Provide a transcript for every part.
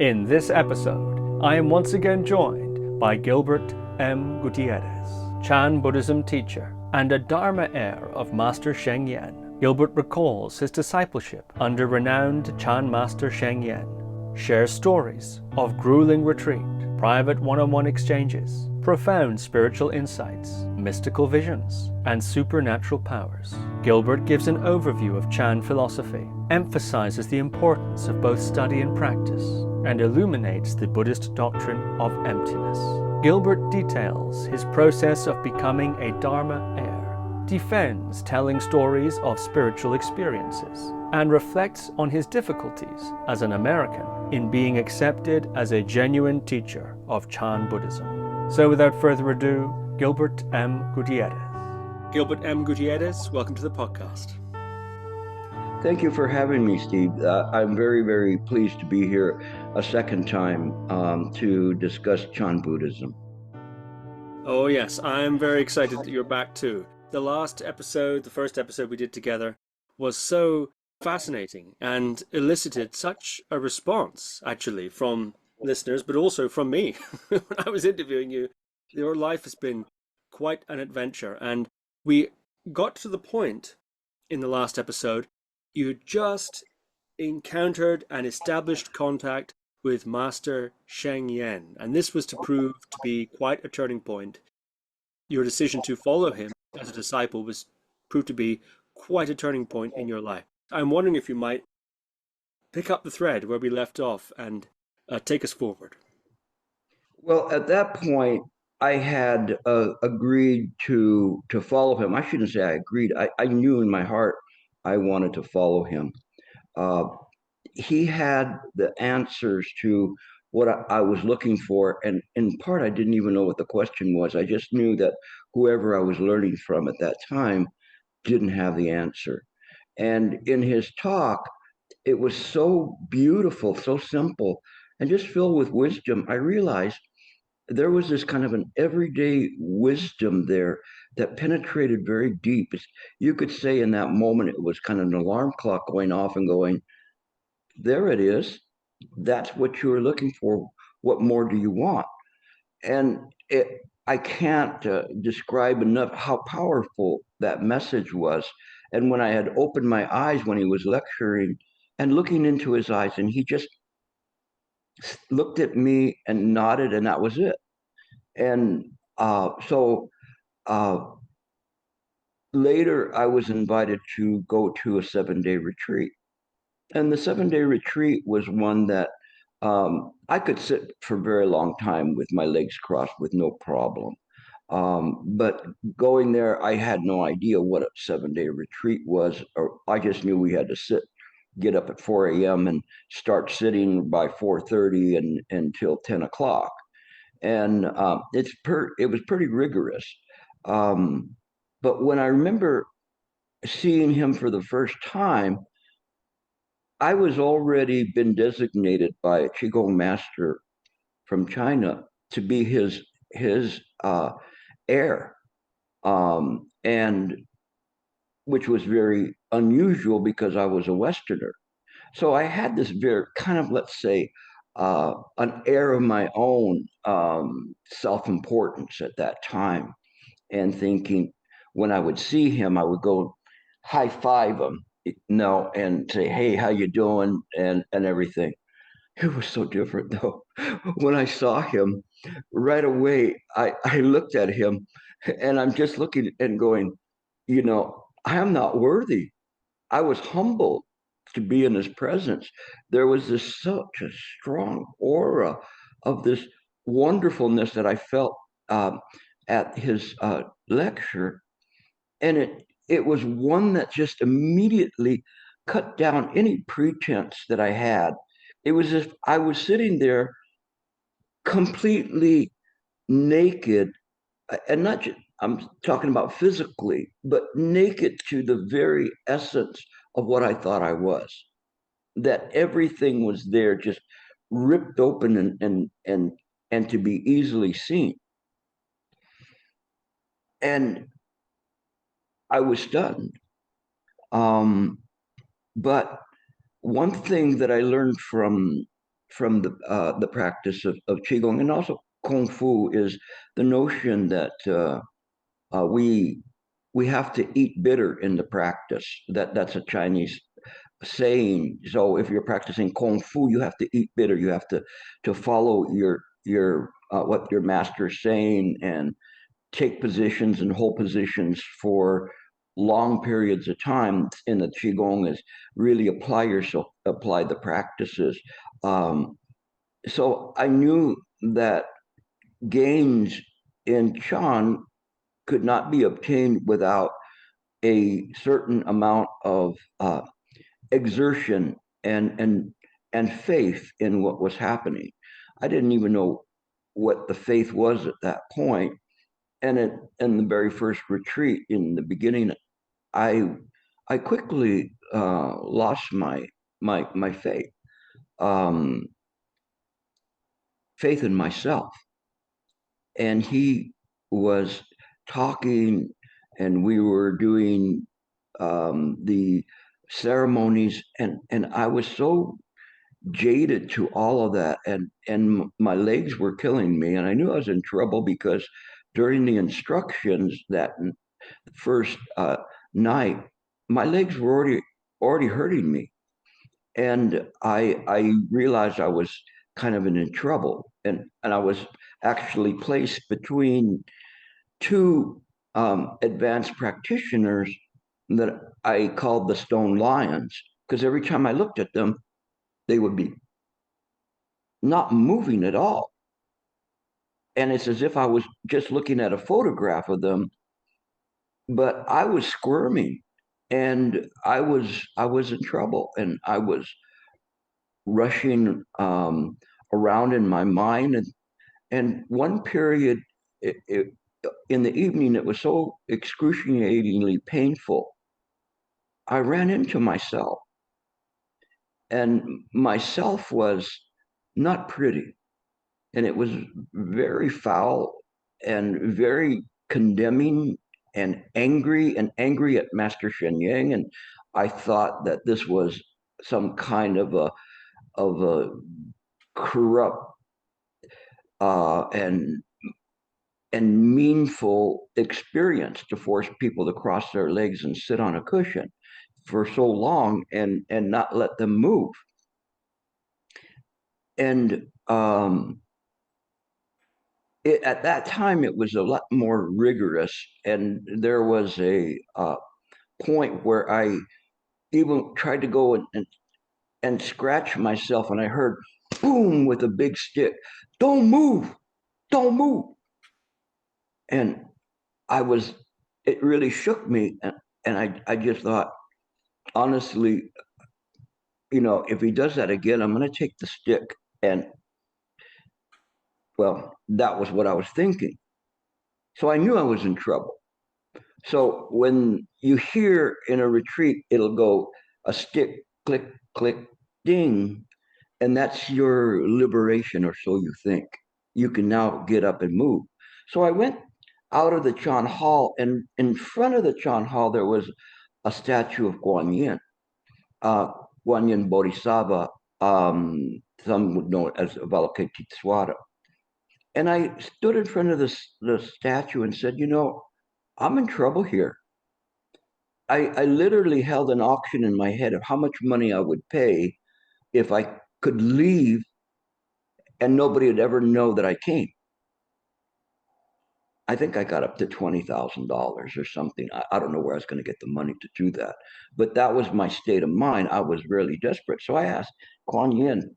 In this episode, I am once again joined by Gilbert M Gutierrez, Chan Buddhism teacher and a Dharma Heir of Master Sheng Yen. Gilbert recalls his discipleship under renowned Chan Master Sheng Yen, shares stories of gruelling retreat, private one-on-one exchanges, profound spiritual insights, mystical visions, and supernatural powers. Gilbert gives an overview of Chan philosophy, emphasizes the importance of both study and practice, and illuminates the Buddhist doctrine of emptiness. Gilbert details his process of becoming a Dharma Heir, defends telling stories of spiritual experiences, and reflects on his difficulties as an American in being accepted as a genuine teacher of Chan Buddhism. So without further ado, Gilbert M Gutierrez. Gilbert M Gutierrez, welcome to the podcast. Thank you for having me, Steve. I'm very, very pleased to be here a second time to discuss Chan Buddhism. Oh yes, I'm very excited that you're back too. The last episode, the first episode we did together, was so fascinating and elicited such a response, actually, from listeners, but also from me. When I was interviewing you, your life has been quite an adventure. And we got to the point in the last episode, you just encountered and established contact with Master Sheng Yen. And this was to prove to be quite a turning point. Your decision to follow him as a disciple was proved to be quite a turning point in your life. I'm wondering if you might pick up the thread where we left off and take us forward. Well, at that point, I had agreed to follow him. I shouldn't say I agreed. I knew in my heart I wanted to follow him. He had the answers to what I was looking for. And in part, I didn't even know what the question was. I just knew that whoever I was learning from at that time didn't have the answer. And in his talk, it was so beautiful, so simple, and just filled with wisdom. I realized there was this kind of an everyday wisdom there that penetrated very deep. You could say in that moment, it was kind of an alarm clock going off and going, there it is. That's what you were looking for. What more do you want? And I can't describe enough how powerful that message was. And when I had opened my eyes when he was lecturing and looking into his eyes, and he just looked at me and nodded, and that was it. And so later, I was invited to go to a 7-day retreat. And the 7-day retreat was one that I could sit for a very long time with my legs crossed with no problem. But going there, I had no idea what a 7-day retreat was, or I just knew we had to get up at 4 a.m. and start sitting by 4:30 and until 10 o'clock. And it was pretty rigorous. But when I remember seeing him for the first time, I was already been designated by a Qigong master from China to be his heir, and which was very unusual because I was a Westerner. So I had this very kind of, let's say, an air of my own self-importance at that time, and thinking when I would see him, I would go high five him, and say, "Hey, how you doing?" and everything. It was so different though. When I saw him, right away, I looked at him, and I'm just looking and going, I am not worthy. I was humbled to be in his presence. There was such a strong aura of this wonderfulness that I felt at his lecture, and it was one that just immediately cut down any pretense that I had. It was as if I was sitting there completely naked, and not just, I'm talking about physically, but naked to the very essence of what I thought I was. That everything was there, just ripped open and to be easily seen. And I was stunned. But one thing that I learned the practice of qigong, and also kung fu is the notion that we have to eat bitter in the practice. That's a Chinese saying. So if you're practicing kung fu, you have to eat bitter. You have to follow your what your master is saying, and take positions and hold positions for long periods of time. In the qigong is really apply the practices. So I knew that gains in Chan could not be obtained without a certain amount of exertion and faith in what was happening. I didn't even know what the faith was at that point. And in the very first retreat in the beginning, I quickly lost my faith, um, faith in myself. And he was talking, and we were doing the ceremonies, and I was so jaded to all of that, and my legs were killing me, and I knew I was in trouble because during the instructions that first night, my legs were already hurting me, and I realized I was kind of in trouble, and I was actually placed between two advanced practitioners that I called the stone lions, because every time I looked at them, they would be not moving at all. And it's as if I was just looking at a photograph of them, but I was squirming, and I was in trouble, and I was rushing around in my mind, and one period in the evening, it was so excruciatingly painful. I ran into myself, and myself was not pretty, and it was very foul and very condemning and angry at Master Sheng Yen. And I thought that this was some kind of a corrupt uh, and and meaningful experience to force people to cross their legs and sit on a cushion for so long and not let them move. And at that time, it was a lot more rigorous, and there was a point where I even tried to go and scratch myself, and I heard boom with a big stick. Don't move, don't move. And it really shook me, and I just thought, honestly, if he does that again, I'm going to take the stick. And well, that was what I was thinking. So I knew I was in trouble. So when you hear in a retreat, it'll go a stick, click, click, ding, and that's your liberation, or so you think. You can now get up and move. So I went out of the Chan Hall, and in front of the Chan Hall, there was a statue of Quan Yin, uh, Quan Yin Bodhisattva. Some would know it as Avalokitesvara. And I stood in front of the statue and said, I'm in trouble here. I literally held an auction in my head of how much money I would pay if I could leave and nobody would ever know that I came. I think I got up to $20,000 or something. I don't know where I was going to get the money to do that, but that was my state of mind. I was really desperate. So I asked Quan Yin,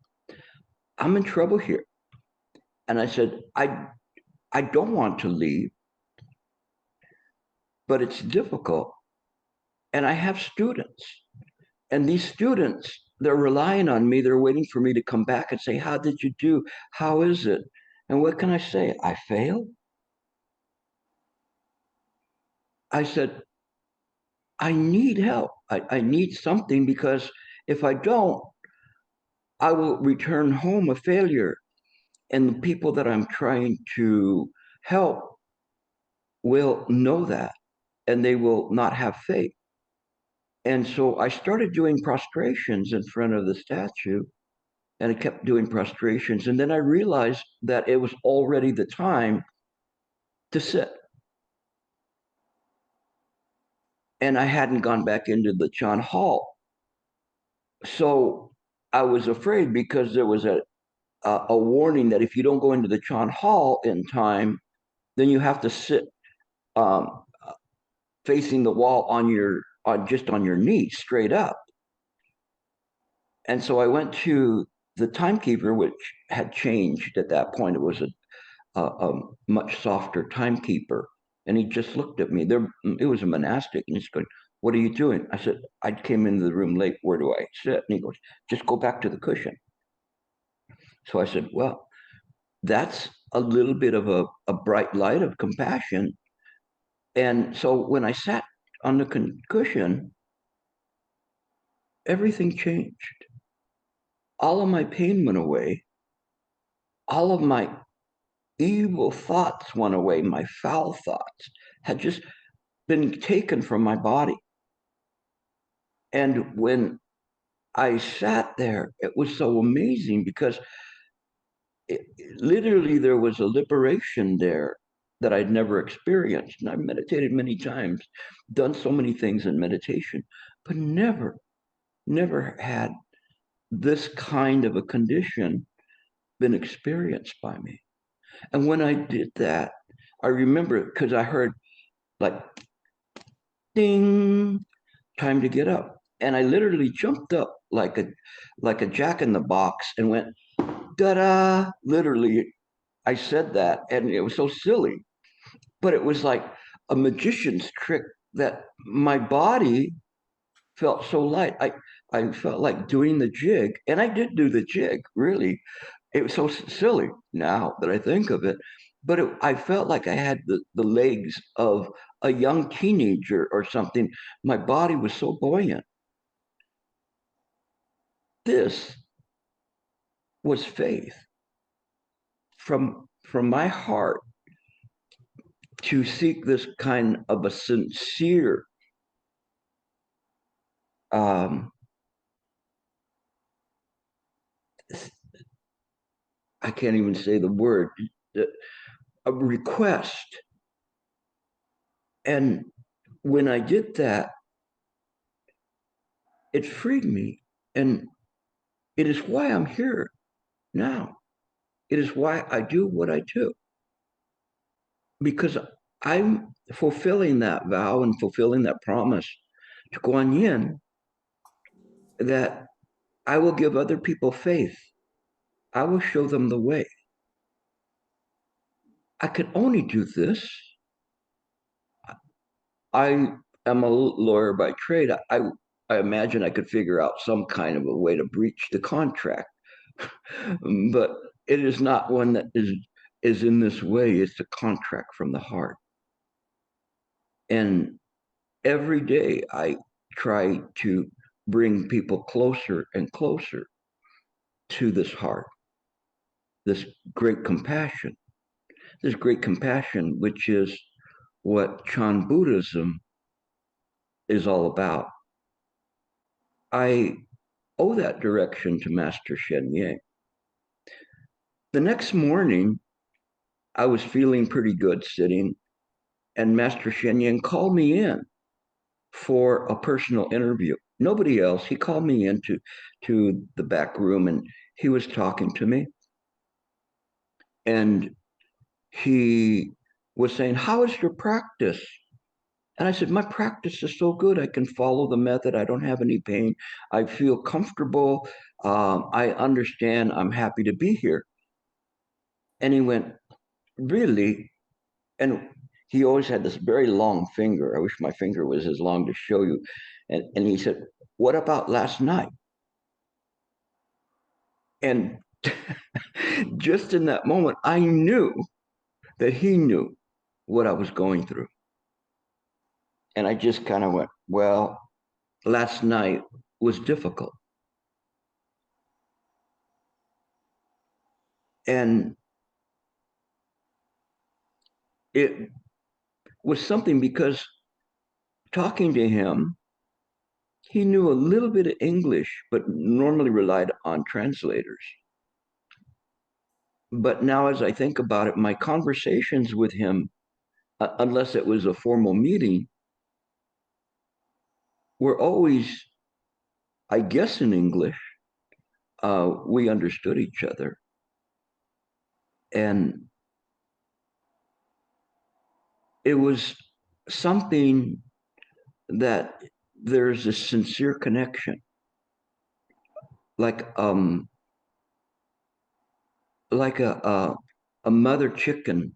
I'm in trouble here. And I said, I don't want to leave, but it's difficult. And I have students. And these students, they're relying on me. They're waiting for me to come back and say, how did you do? How is it? And what can I say? I failed? I said, I need help. I need something, because if I don't, I will return home a failure. And the people that I'm trying to help will know that, and they will not have faith. And so I started doing prostrations in front of the statue, and I kept doing prostrations. And then I realized that it was already the time to sit. And I hadn't gone back into the Chan Hall. So I was afraid because there was a warning that if you don't go into the Chan Hall in time, then you have to sit um, facing the wall on your knees straight up. And so I went to the timekeeper, which had changed at that point. It was a much softer timekeeper. And he just looked at me. It was a monastic, and he's going, "What are you doing?" I said, "I came into the room late. Where do I sit?" And he goes, "Just go back to the cushion." So I said, "Well, that's a little bit of a bright light of compassion." And so when I sat on the cushion, everything changed. All of my pain went away. All of my evil thoughts went away. My foul thoughts had just been taken from my body. And when I sat there, it was so amazing because literally there was a liberation there that I'd never experienced. And I've meditated many times, done so many things in meditation, but never had this kind of a condition been experienced by me. And when I did that, I remember because I heard like ding, time to get up. And I literally jumped up like a jack in the box and went da-da. Literally, I said that, and it was so silly, but it was like a magician's trick that my body felt so light. I felt like doing the jig, and I did do the jig, really. It was so silly now that I think of it, but I felt like I had the legs of a young teenager or something. My body was so buoyant. This was faith from my heart to seek this kind of a sincere um, I can't even say the word, a request. And when I did that, it freed me. And it is why I'm here now. It is why I do what I do. Because I'm fulfilling that vow and fulfilling that promise to Quan Yin that I will give other people faith. I will show them the way. I can only do this. I am a lawyer by trade. I imagine I could figure out some kind of a way to breach the contract, but it is not one that is in this way. It's a contract from the heart. And every day I try to bring people closer and closer to this heart, this great compassion, which is what Chan Buddhism is all about. I owe that direction to Master Sheng Yen. The next morning, I was feeling pretty good sitting, and Master Sheng Yen called me in for a personal interview. Nobody else. He called me into the back room, and he was talking to me. And he was saying, "How is your practice?" And I said, "My practice is so good. I can follow the method. I don't have any pain. I feel comfortable. I understand. I'm happy to be here." And he went, "Really?" And he always had this very long finger. I wish my finger was as long to show you. And he said, "What about last night?" And just in that moment, I knew that he knew what I was going through. And I just kind of went, "Well, last night was difficult." And it was something because talking to him he knew a little bit of English, but normally relied on translators. But now, as I think about it, my conversations with him, unless it was a formal meeting, were always, I guess, in English. We understood each other. And it was something that there's a sincere connection, like like a mother chicken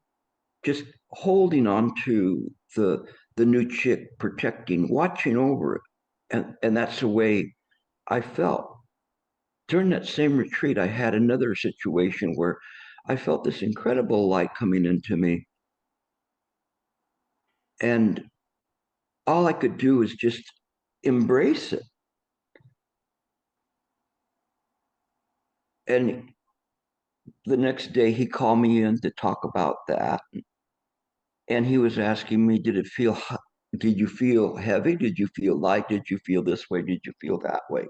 just holding on to the new chick, protecting, watching over it. And that's the way I felt. During that same retreat, I had another situation where I felt this incredible light coming into me. And all I could do is just embrace it. And the next day, he called me in to talk about that. And he was asking me, did you feel heavy? Did you feel light? Did you feel this way? Did you feel that way?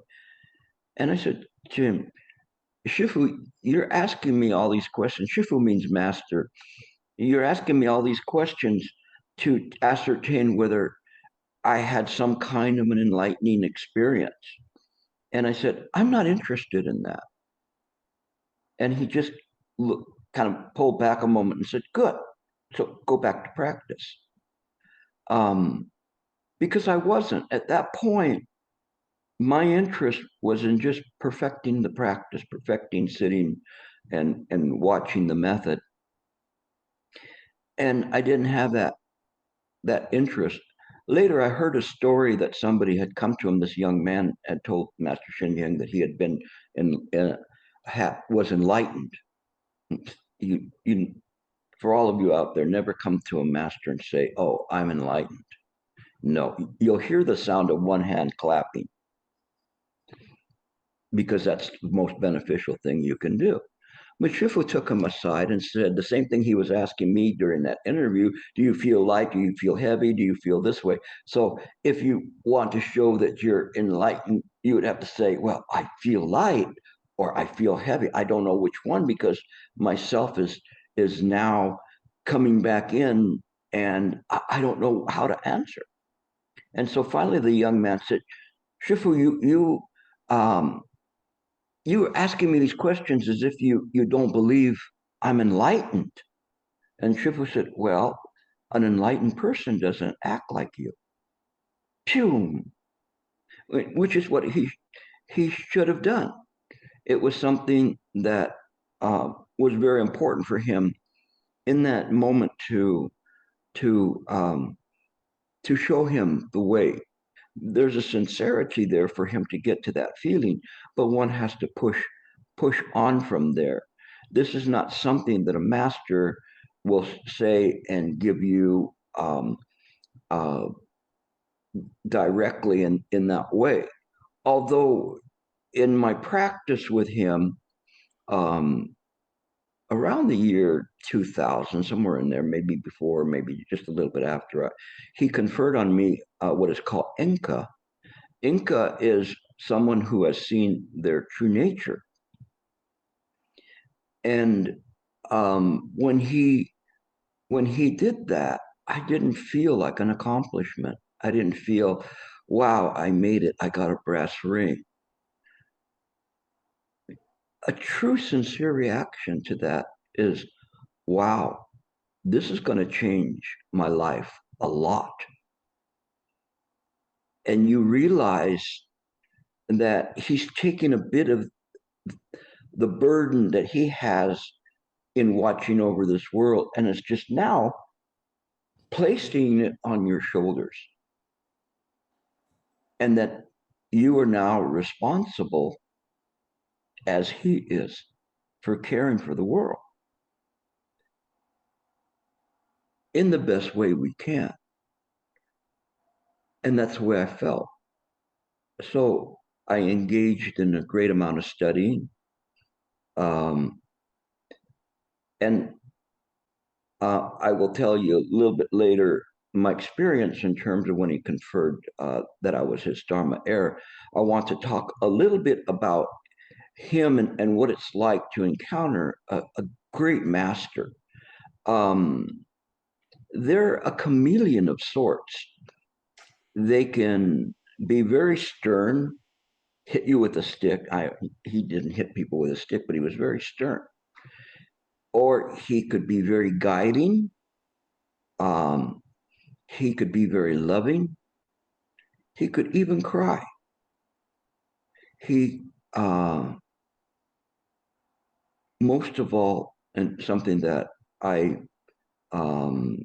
And I said, Jim, Shifu, you're asking me all these questions. Shifu means master. You're asking me all these questions to ascertain whether I had some kind of an enlightening experience. And I said, I'm not interested in that. And he just kind of pulled back a moment and said, good. So go back to practice. Because I wasn't. At that point, my interest was in just perfecting the practice, perfecting sitting and watching the method. And I didn't have that interest. Later, I heard a story that somebody had come to him. This young man had told Master Sheng Yen that he had been was enlightened. You, for all of you out there, never come to a master and say, "Oh, I'm enlightened." No, you'll hear the sound of one hand clapping because that's the most beneficial thing you can do. But Shifu took him aside and said the same thing he was asking me during that interview. Do you feel light? Do you feel heavy? Do you feel this way? So if you want to show that you're enlightened, you would have to say, well, I feel light or I feel heavy. I don't know which one because myself is now coming back in and I don't know how to answer. And so finally the young man said, Shifu, you're asking me these questions as if you don't believe I'm enlightened. And Shifu said, well, an enlightened person doesn't act like you. Phew. Which is what he should have done. It was something that was very important for him in that moment to show him the way. There's a sincerity there for him to get to that feeling, but one has to push on from there. This is not something that a master will say and give you uh, directly in that way. Although in my practice with him, um, around the year 2000, somewhere in there, maybe before, maybe just a little bit after, he conferred on me what is called inka. Inka is someone who has seen their true nature. And when he did that, I didn't feel like an accomplishment. I didn't feel, wow, I made it. I got a brass ring. A true, sincere reaction to that is, wow, this is going to change my life a lot. And you realize that he's taking a bit of the burden that he has in watching over this world, and it's just now placing it on your shoulders. And that you are now responsible, as he is, for caring for the world in the best way we can. And that's the way I felt. So I engaged in a great amount of studying. And I will tell you a little bit later my experience in terms of when he conferred that I was his Dharma Heir, I want to talk a little bit about him and what it's like to encounter a great master. Um, they're a chameleon of sorts. They can be very stern, hit you with a stick. He didn't hit people with a stick, but he was very stern. Or he could be very guiding. Um, he could be very loving. He could even cry. He, most of all, and something that I um,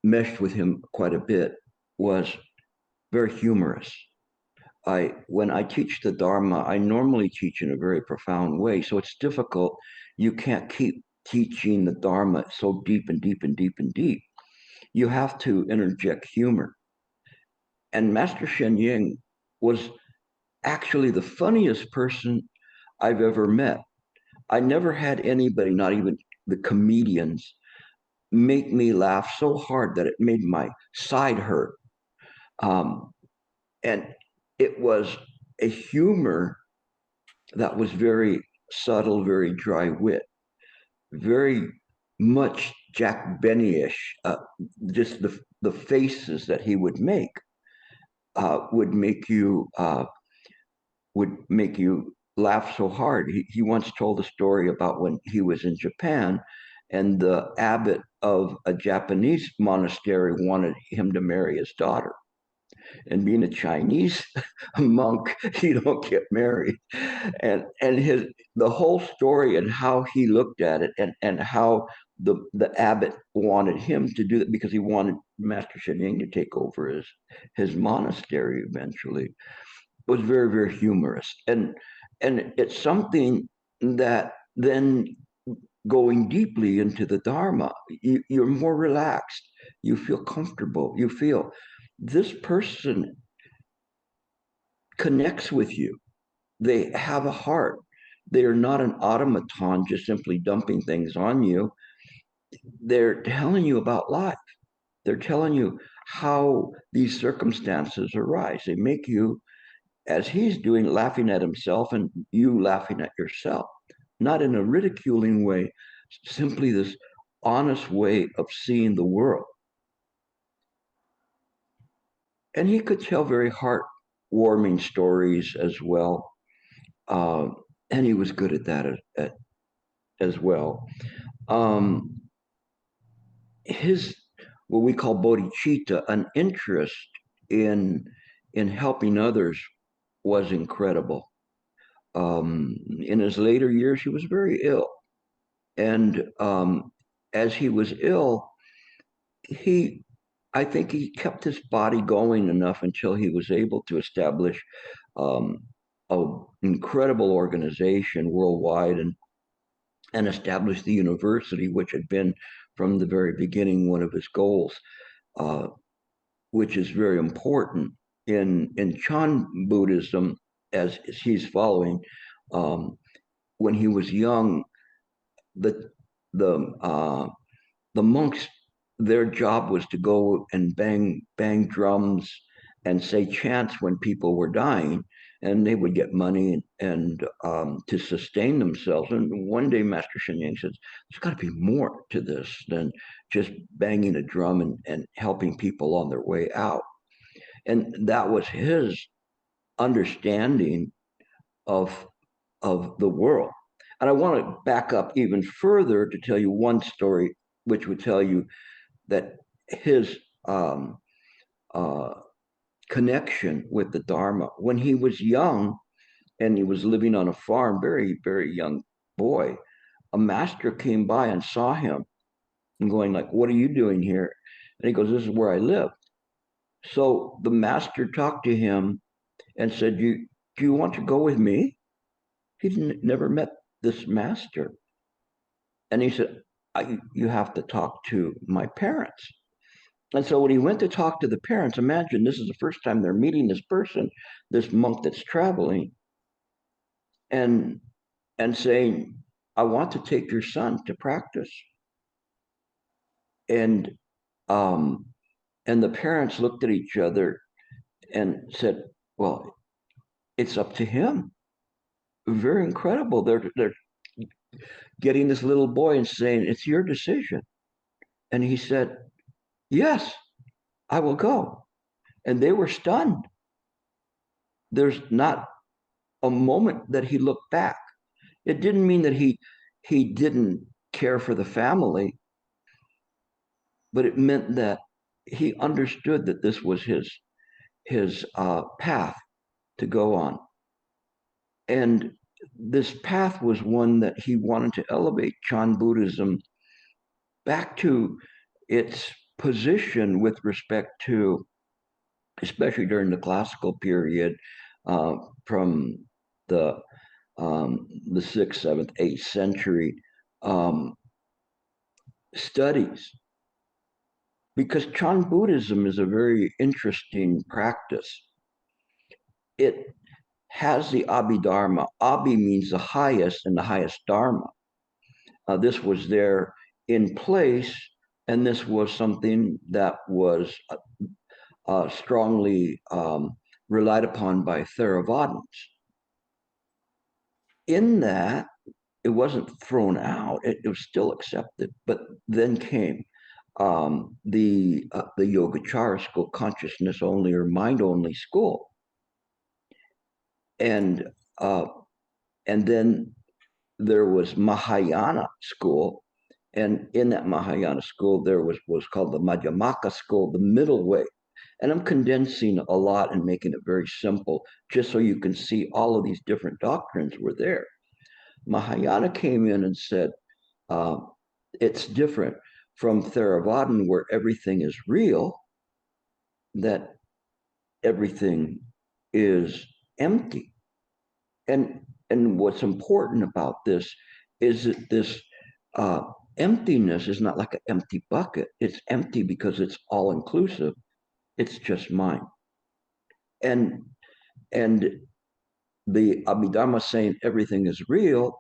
meshed with him quite a bit, was very humorous. When I teach the Dharma, I normally teach in a very profound way, so it's difficult. You can't keep teaching the Dharma so deep and deep and deep and deep. You have to interject humor. And Master Sheng Yen was actually the funniest person I've ever met. I never had anybody, not even the comedians, make me laugh so hard that it made my side hurt. Um, and it was a humor that was very subtle, very dry wit, very much Jack Benny-ish. Just the faces that he would make would make you laugh so hard. He once told a story about when he was in Japan, and the abbot of a Japanese monastery wanted him to marry his daughter. And being a Chinese monk, you don't get married. And the whole story and how he looked at it, and how the abbot wanted him to do it because he wanted Master Sheng Yen to take over his monastery eventually, was very, very humorous. And it's something that then, going deeply into the Dharma, you're more relaxed. You feel comfortable. You feel this person connects with you. They have a heart. They are not an automaton just simply dumping things on you. They're telling you about life. They're telling you how these circumstances arise. They make you, as he's doing, laughing at himself and you laughing at yourself, not in a ridiculing way, simply this honest way of seeing the world. And he could tell very heartwarming stories as well. Uh, and he was good at that as well. Um, his, what we call bodhicitta, an interest in helping others, was incredible. In his later years, he was very ill, and as he was ill, he I think he kept his body going enough until he was able to establish um, an incredible organization worldwide, and establish the university, which had been from the very beginning one of his goals, uh, which is very important in Chan Buddhism, as he's following. Um, when he was young, the the uh, the monks, their job was to go and bang drums and say chants when people were dying, and they would get money and to sustain themselves. And one day Master Sheng Yen says, there's got to be more to this than just banging a drum and helping people on their way out. And that was his understanding of the world. And I want to back up even further to tell you one story, which would tell you that his uh, connection with the Dharma, when he was young and he was living on a farm, very, very young boy, a master came by and saw him and going like, what are you doing here? And he goes, this is where I live. So the master talked to him and said, do you want to go with me? He'd never met this master. And he said, you have to talk to my parents. And so when he went to talk to the parents, imagine this is the first time they're meeting this person, this monk that's traveling, and saying, I want to take your son to practice. And And the parents looked at each other and said, well, it's up to him. Very incredible. They're getting this little boy and saying, it's your decision. And he said, yes, I will go. And they were stunned. There's not a moment that he looked back. It didn't mean that he didn't care for the family, but it meant that he understood that this was his path to go on. And this path was one that he wanted to elevate Chan Buddhism back to its position with respect to, especially during the classical period, from the 6th, 7th, 8th century studies. Because Chan Buddhism is a very interesting practice. It has the Abhidharma. Abhi means the highest and the highest Dharma. This was there in place, and this was something that was strongly relied upon by Theravadins. In that, it wasn't thrown out; it was still accepted. But then came the Yogacara school, consciousness only or mind only school, and then there was Mahayana school, and in that Mahayana school there was called the Madhyamaka school, the middle way. And I'm condensing a lot and making it very simple, just so you can see all of these different doctrines were there. Mahayana came in and said, it's different from Theravada, where everything is real, that everything is empty. And what's important about this is that this emptiness is not like an empty bucket. It's empty because it's all inclusive. It's just mine. And the Abhidharma saying everything is real,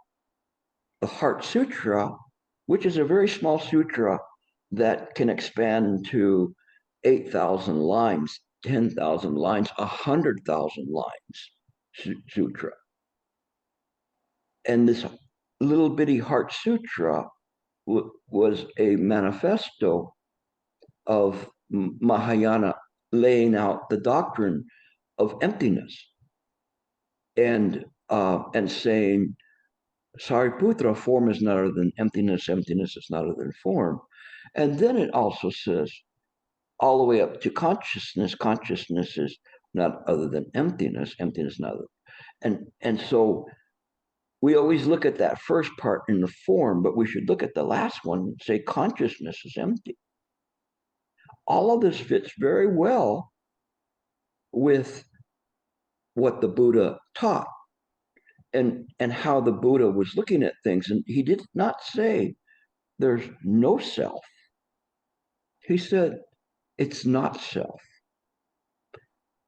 the Heart Sutra, which is a very small sutra that can expand to 8,000 lines, 10,000 lines, 100,000 lines sutra. And this little bitty Heart Sutra was a manifesto of Mahayana laying out the doctrine of emptiness and saying, Sariputra, form is not other than emptiness, emptiness is not other than form. And then it also says, all the way up to consciousness, consciousness is not other than emptiness, emptiness not other. And so we always look at that first part in the form, but we should look at the last one and say consciousness is empty. All of this fits very well with what the Buddha taught and how the Buddha was looking at things. And he did not say there's no self. He said it's not self.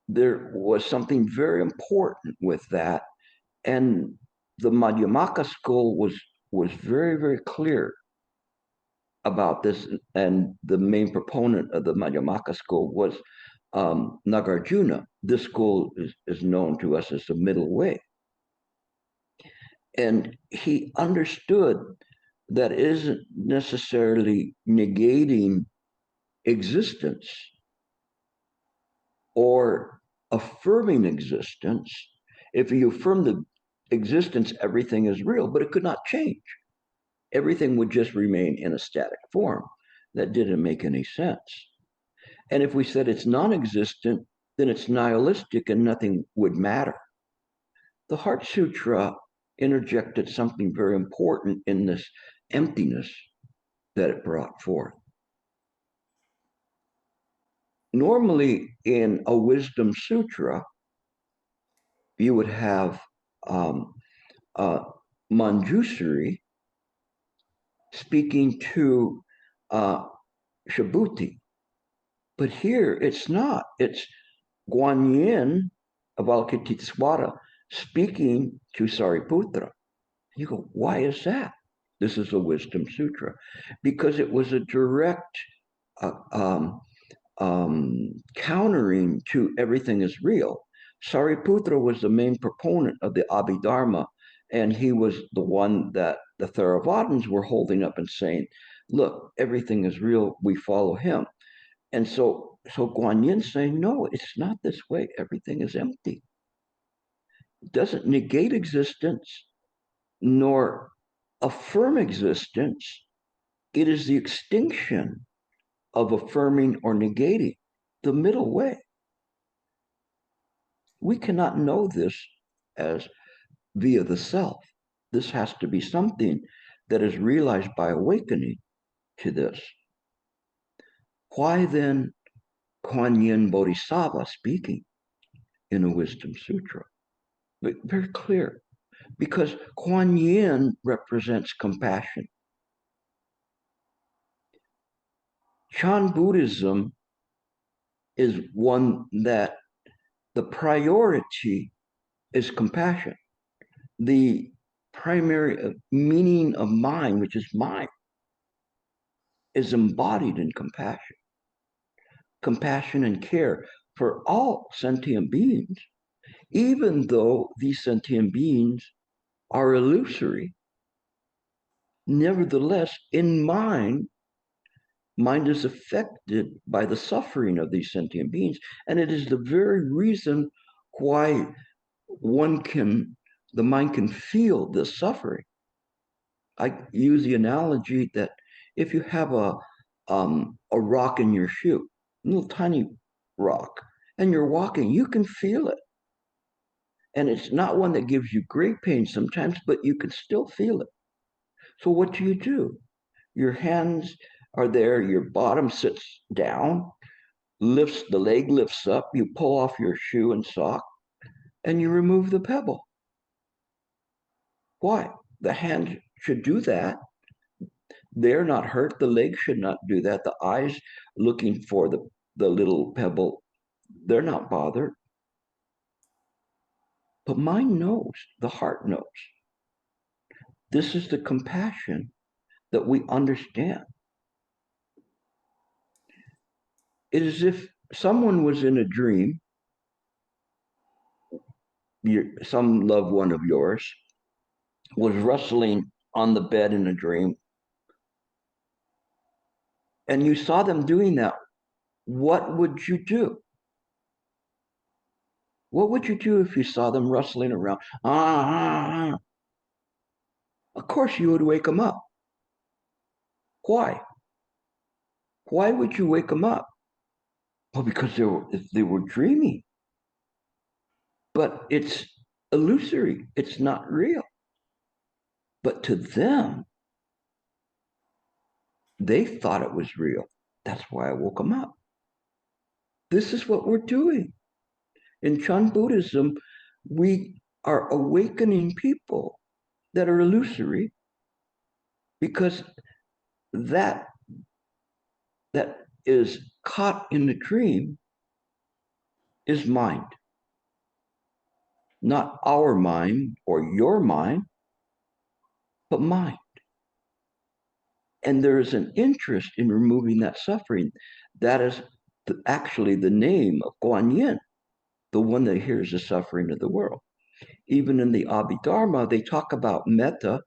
There was something very important with that. And the Madhyamaka school was very, very clear about this. And the main proponent of the Madhyamaka school was Nagarjuna. This school is known to us as the middle way. And he understood that isn't necessarily negating existence or affirming existence. If you affirm the existence, everything is real, but it could not change. Everything would just remain in a static form. That didn't make any sense. And if we said it's non-existent, then it's nihilistic and nothing would matter. The Heart Sutra interjected something very important in this emptiness that it brought forth. Normally, in a wisdom sutra, you would have Manjusri speaking to Subhuti. But here it's not. It's Quan Yin of Avalokitesvara speaking to Sariputra. You go, why is that? This is a wisdom sutra. Because it was a direct countering to everything is real. Sariputra was the main proponent of the Abhidharma, and he was the one that the Theravadins were holding up and saying, look, everything is real, we follow him. And so Quan Yin saying, no, it's not this way. Everything is empty. It doesn't negate existence nor affirm existence. It is the extinction of affirming or negating, the middle way. We cannot know this as via the self. This has to be something that is realized by awakening to this. Why then Quan Yin Bodhisattva speaking in a wisdom sutra? But very clear, because Quan Yin represents compassion. Chan Buddhism is one that the priority is compassion. The primary meaning of mind, which is mind, is embodied in compassion. Compassion and care for all sentient beings, even though these sentient beings are illusory. Nevertheless, in mind is affected by the suffering of these sentient beings, and it is the very reason why the mind can feel this suffering. I use the analogy that if you have a rock in your shoe, a little tiny rock, and you're walking, you can feel it. And it's not one that gives you great pain sometimes, but you can still feel it. So what do? Your hands are there, your bottom sits down, the leg lifts up, you pull off your shoe and sock, and you remove the pebble. Why? The hand should do that. They're not hurt. The leg should not do that. The eyes looking for the little pebble, they're not bothered. But mind knows, the heart knows. This is the compassion that we understand. It is as if someone was in a dream, some loved one of yours was wrestling on the bed in a dream, and you saw them doing that. What would you do? What would you do if you saw them wrestling around? Of course, you would wake them up. Why? Why would you wake them up? Well, because they were dreaming. But it's illusory. It's not real. But to them, they thought it was real. That's why I woke them up. This is what we're doing. In Chan Buddhism, we are awakening people that are illusory, because that is caught in the dream is mind. Not our mind or your mind, but mind. And there is an interest in removing that suffering. That is actually the name of Quan Yin, the one that hears the suffering of the world. Even in the Abhidharma, they talk about metta,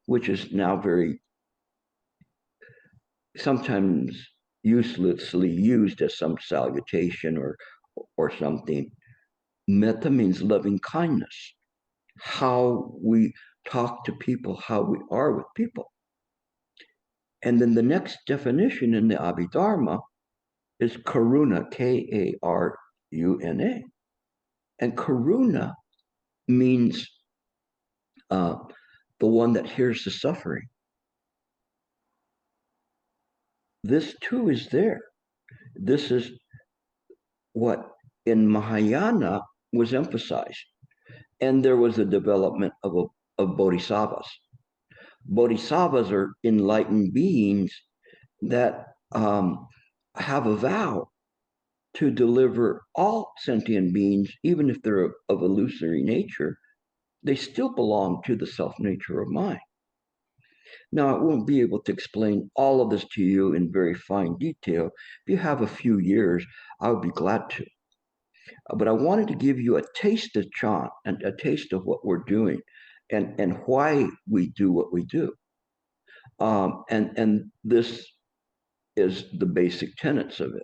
which is now very sometimes uselessly used as some salutation or something. Metta means loving kindness, how we talk to people, how we are with people. And then the next definition in the Abhidharma is karuna, Karuna. And karuna means the one that hears the suffering. This too is there. This is what in Mahayana was emphasized. And there was a development of bodhisattvas. Bodhisattvas are enlightened beings that have a vow to deliver all sentient beings, even if they're of illusory nature. They still belong to the self nature of mind. Now, I won't be able to explain all of this to you in very fine detail. If you have a few years, I would be glad to. But I wanted to give you a taste of Chan and a taste of what we're doing and why we do what we do. And this is the basic tenets of it.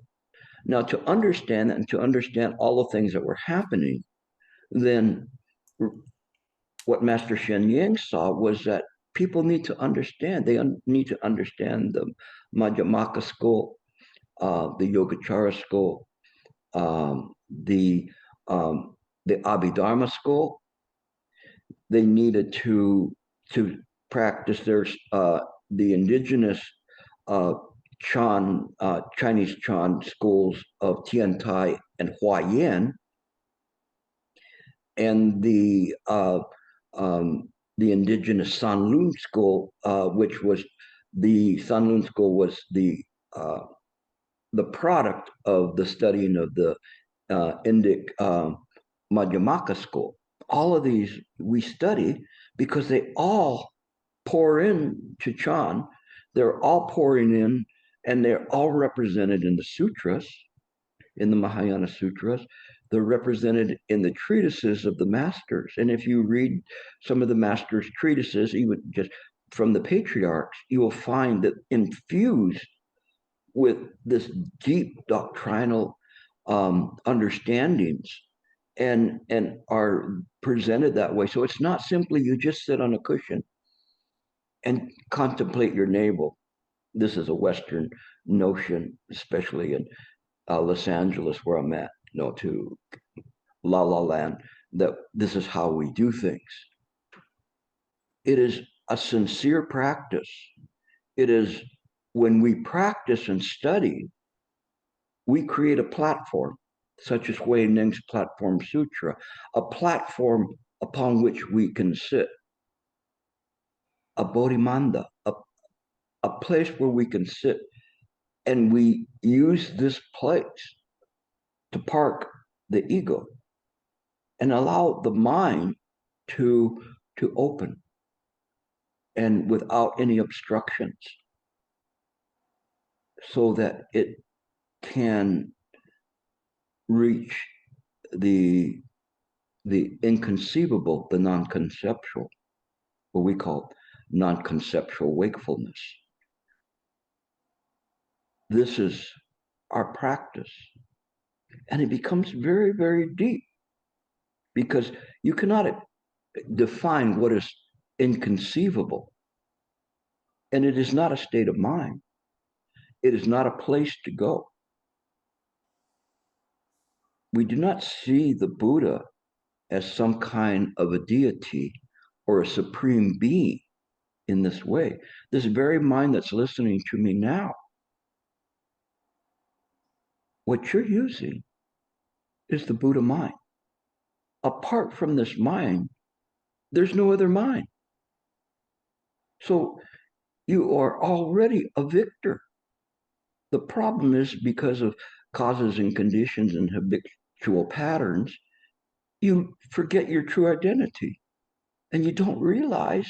Now, to understand and to understand all the things that were happening, then what Master Sheng Yen saw was that people need to understand. They need to understand the Madhyamaka school, the Yogacara school, um, the um, the Abhidharma school. They needed to practice their the indigenous uh, Chinese Chan schools of Tian Tai and Hua Yin, and the indigenous Sanlun school, which was the Sanlun school was the product of the studying of the Indic Madhyamaka school. All of these we study because they all pour in to Chan. They're all pouring in, and they're all represented in the sutras, in the Mahayana sutras. They're represented in the treatises of the masters. And if you read some of the masters' treatises, even just from the patriarchs, you will find that infused with this deep doctrinal understandings and are presented that way. So it's not simply you just sit on a cushion and contemplate your navel. This is a Western notion, especially in Los Angeles, where I'm at, to La La Land, that this is how we do things. It is a sincere practice. It is when we practice and study, we create a platform, such as Hui Ning's Platform Sutra, a platform upon which we can sit, a bodhimanda, a place where we can sit, and we use this place to park the ego and allow the mind to open and without any obstructions so that it can reach the inconceivable, the non-conceptual, what we call non-conceptual wakefulness. This is our practice. And it becomes very, very deep because you cannot define what is inconceivable. And it is not a state of mind. It is not a place to go. We do not see the Buddha as some kind of a deity or a supreme being in this way. This very mind that's listening to me now, what you're using is the Buddha mind. Apart from this mind, there's no other mind. So you are already a victor. The problem is because of causes and conditions and habitual patterns, you forget your true identity and you don't realize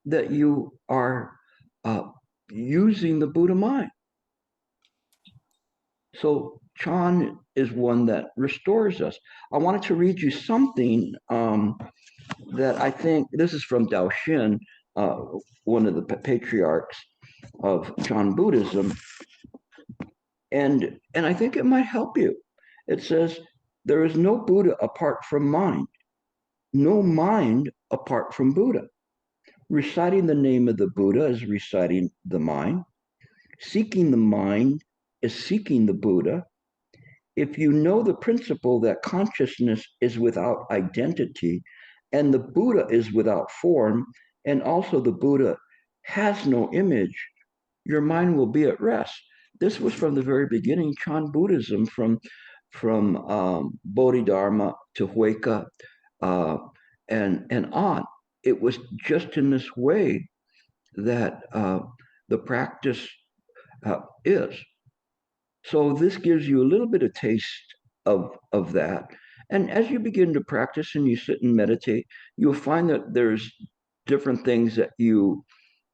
that you are using the Buddha mind. So Chan is one that restores us. I wanted to read you something that I think, this is from Daoxin, one of the patriarchs of Chan Buddhism, and I think it might help you. It says, there is no Buddha apart from mind, no mind apart from Buddha. Reciting the name of the Buddha is reciting the mind. Seeking the mind is seeking the Buddha. If you know the principle that consciousness is without identity and the Buddha is without form, and also the Buddha has no image, your mind will be at rest. This was from the very beginning, Chan Buddhism, from Bodhidharma to Hueka and on. It was just in this way that the practice is. So this gives you a little bit of taste of that. And as you begin to practice and you sit and meditate, you'll find that there's different things that you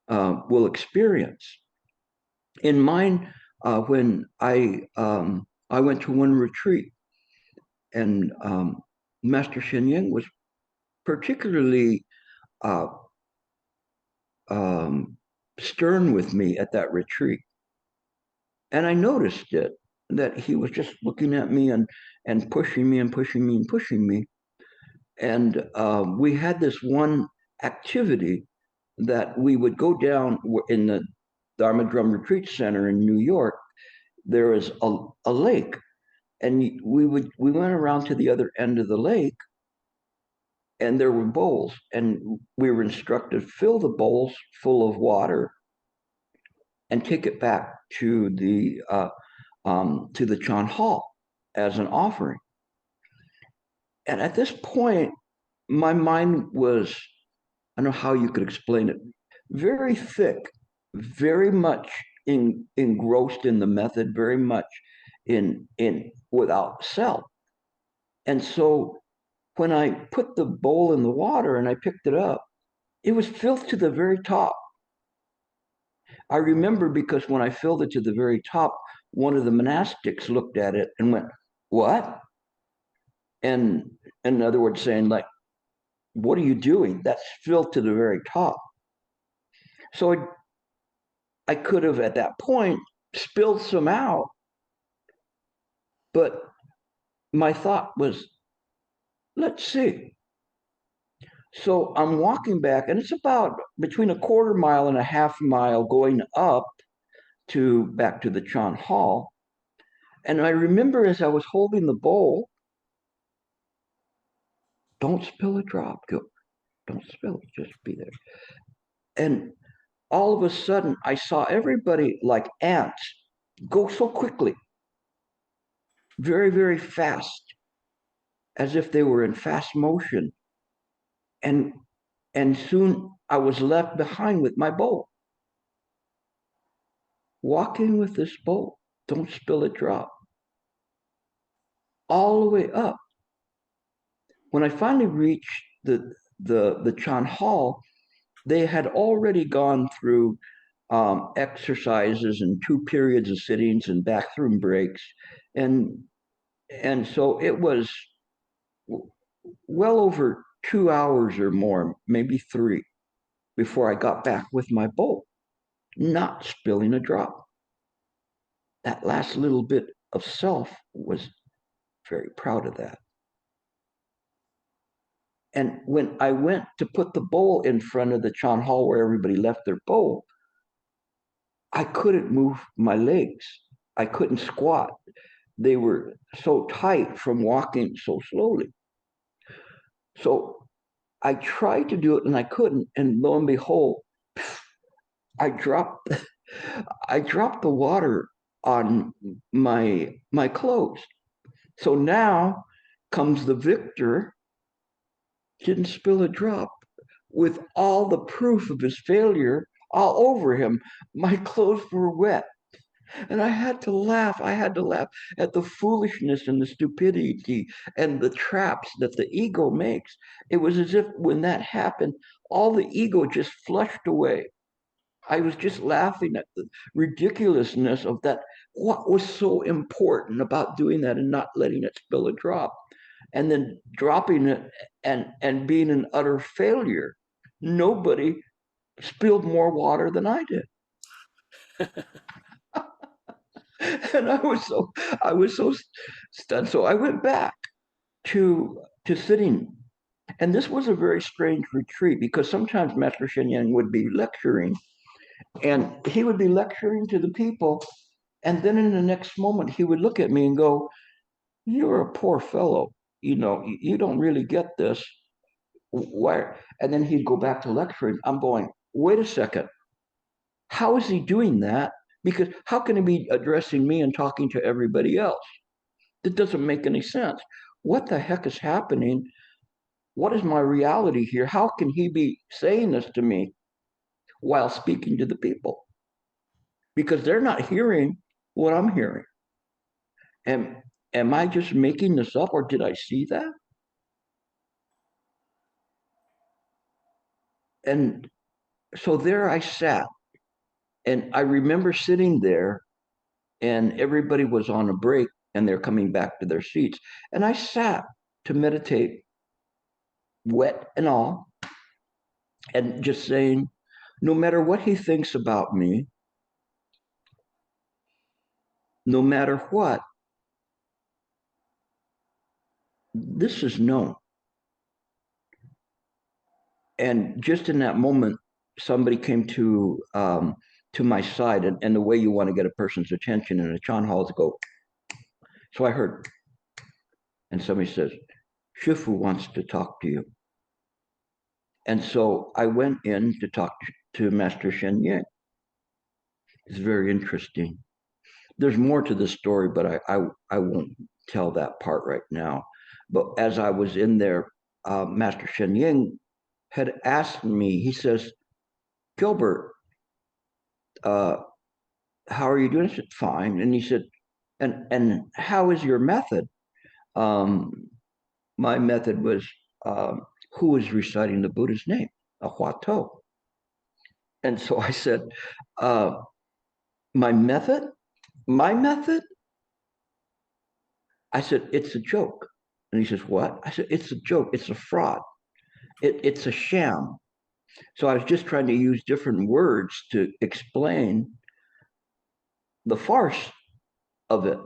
will experience. In mine, when I went to one retreat, and Master Sheng Yen was particularly uh, um, stern with me at that retreat, and I noticed it, that he was just looking at me and pushing me and pushing me and pushing me, and we had this one activity that we would go down in the Dharma Drum Retreat Center in New York. There is a lake, and we went around to the other end of the lake, and there were bowls, and we were instructed, fill the bowls full of water and take it back to the Chan Hall as an offering. And at this point, my mind was, I don't know how you could explain it, very thick, very much engrossed in the method, very much in without self. And so when I put the bowl in the water and I picked it up, it was filled to the very top. I remember because when I filled it to the very top, one of the monastics looked at it and went, "What?" And in other words, saying, like, "What are you doing? That's filled to the very top." So I could have at that point spilled some out, but my thought was, let's see. So I'm walking back, and it's about between a quarter mile and a half mile going up to back to the Chan Hall. And I remember as I was holding the bowl, don't spill a drop, Gilbert. Don't spill it, just be there. And all of a sudden, I saw everybody like ants go so quickly, very, very fast, as if they were in fast motion. And soon I was left behind with my bowl, walking with this bowl, don't spill a drop, all the way up. When I finally reached the Chan Hall, they had already gone through exercises and 2 periods of sittings and bathroom breaks, and so it was well over 2 hours or more, maybe 3, before I got back with my bowl, not spilling a drop. That last little bit of self was very proud of that. And when I went to put the bowl in front of the Chan Hall where everybody left their bowl, I couldn't move my legs. I couldn't squat. They were so tight from walking so slowly. So I tried to do it and I couldn't. And lo and behold, I dropped I dropped the water on my clothes. So now comes the victor, didn't spill a drop, with all the proof of his failure all over him. My clothes were wet. And I had to laugh. I had to laugh at the foolishness and the stupidity and the traps that the ego makes. It was as if when that happened, all the ego just flushed away. I was just laughing at the ridiculousness of that. What was so important about doing that and not letting it spill a drop, and then dropping it and being an utter failure? Nobody spilled more water than I did. And I was so stunned. So I went back to sitting. And this was a very strange retreat because sometimes Master Sheng Yen would be lecturing, and he would be lecturing to the people, and then in the next moment he would look at me and go, "You're a poor fellow. You don't really get this. Why?" And then he'd go back to lecturing. I'm going, wait a second. How is he doing that? Because how can he be addressing me and talking to everybody else? That doesn't make any sense. What the heck is happening? What is my reality here? How can he be saying this to me while speaking to the people? Because they're not hearing what I'm hearing. And am I just making this up, or did I see that? And So there I sat, and I remember sitting there, and everybody was on a break, and they're coming back to their seats, and I sat to meditate, wet and all, and just saying, no matter what he thinks about me, no matter what, this is known. And just in that moment, somebody came to my side, and the way you want to get a person's attention in a Chan hall is go. So I heard, and somebody says, Shifu wants to talk to you. And so I went in to talk to Master Sheng Yen. It's very interesting. There's more to the story, but I won't tell that part right now. But as I was in there, Master Sheng Yen had asked me, he says, Gilbert, how are you doing? I said, fine. And he said, and how is your method? Um, my method was, who is reciting the Buddha's name? A Huato. And so I said, uh, my method? My method? I said, it's a joke. And he says, what? I said, it's a joke. It's a fraud. It's a sham. So I was just trying to use different words to explain the farce of it.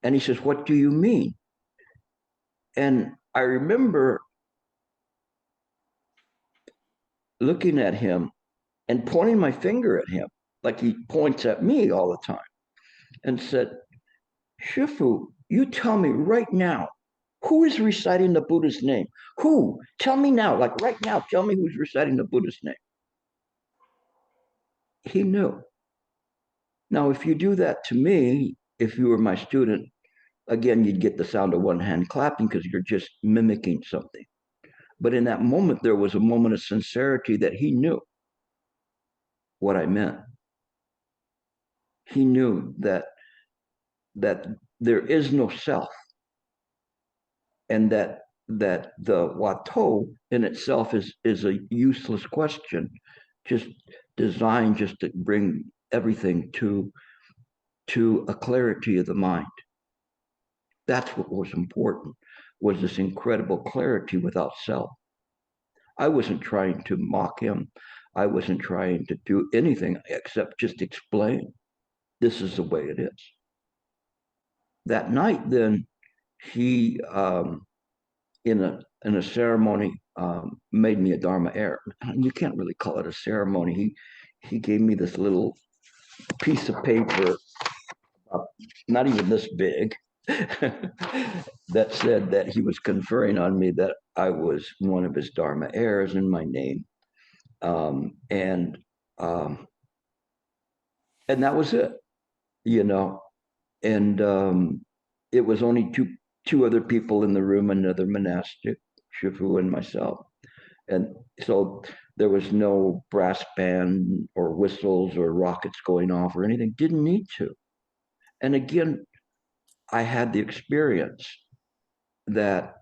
And he says, what do you mean? And I remember looking at him and pointing my finger at him, like he points at me all the time, and said, Shifu, you tell me right now, who is reciting the Buddha's name? Who? Tell me now, like right now, tell me who's reciting the Buddha's name. He knew. Now, if you do that to me, if you were my student, again, you'd get the sound of one hand clapping because you're just mimicking something. But in that moment, there was a moment of sincerity that he knew what I meant. He knew that there is no self, and that the Wato in itself is a useless question, just designed just to bring everything to a clarity of the mind. That's what was important, was this incredible clarity without self. I wasn't trying to mock him. I wasn't trying to do anything except just explain this is the way it is. That night, then, he in a ceremony made me a Dharma Heir. You can't really call it a ceremony. He gave me this little piece of paper, not even this big, that said that he was conferring on me that I was one of his Dharma Heirs in my name, and that was it, you know. And it was only two other people in the room, another monastic, Shifu and myself. And so there was no brass band or whistles or rockets going off or anything. Didn't need to. And again, I had the experience that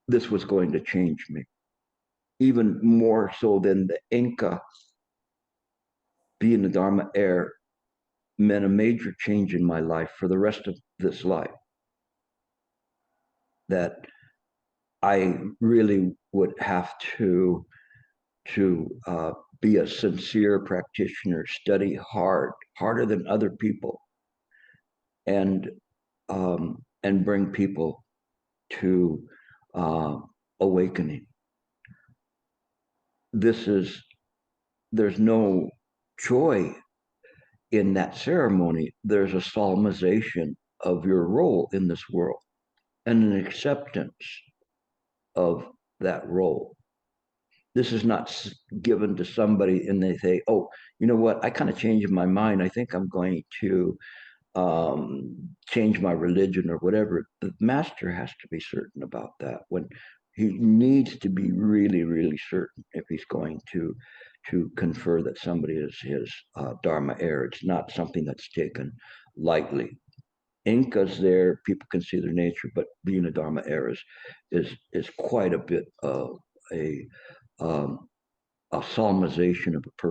this was going to change me, even more so than the inka. Being the Dharma Heir meant a major change in my life for the rest of this life. That I really would have to be a sincere practitioner, study hard, harder than other people, and bring people to awakening. There's no joy in that ceremony. There's a solemnization of your role in this world and an acceptance of that role. This is not given to somebody and they say, oh, you know what, I kind of changed my mind. I think I'm going to change my religion or whatever. The master has to be certain about that. When he needs to be really, really certain if he's going to confer that somebody is his Dharma Heir. It's not something that's taken lightly. Inka's there, people can see their nature, but being a Dharma Heir is quite a bit of a um, a solemnization of a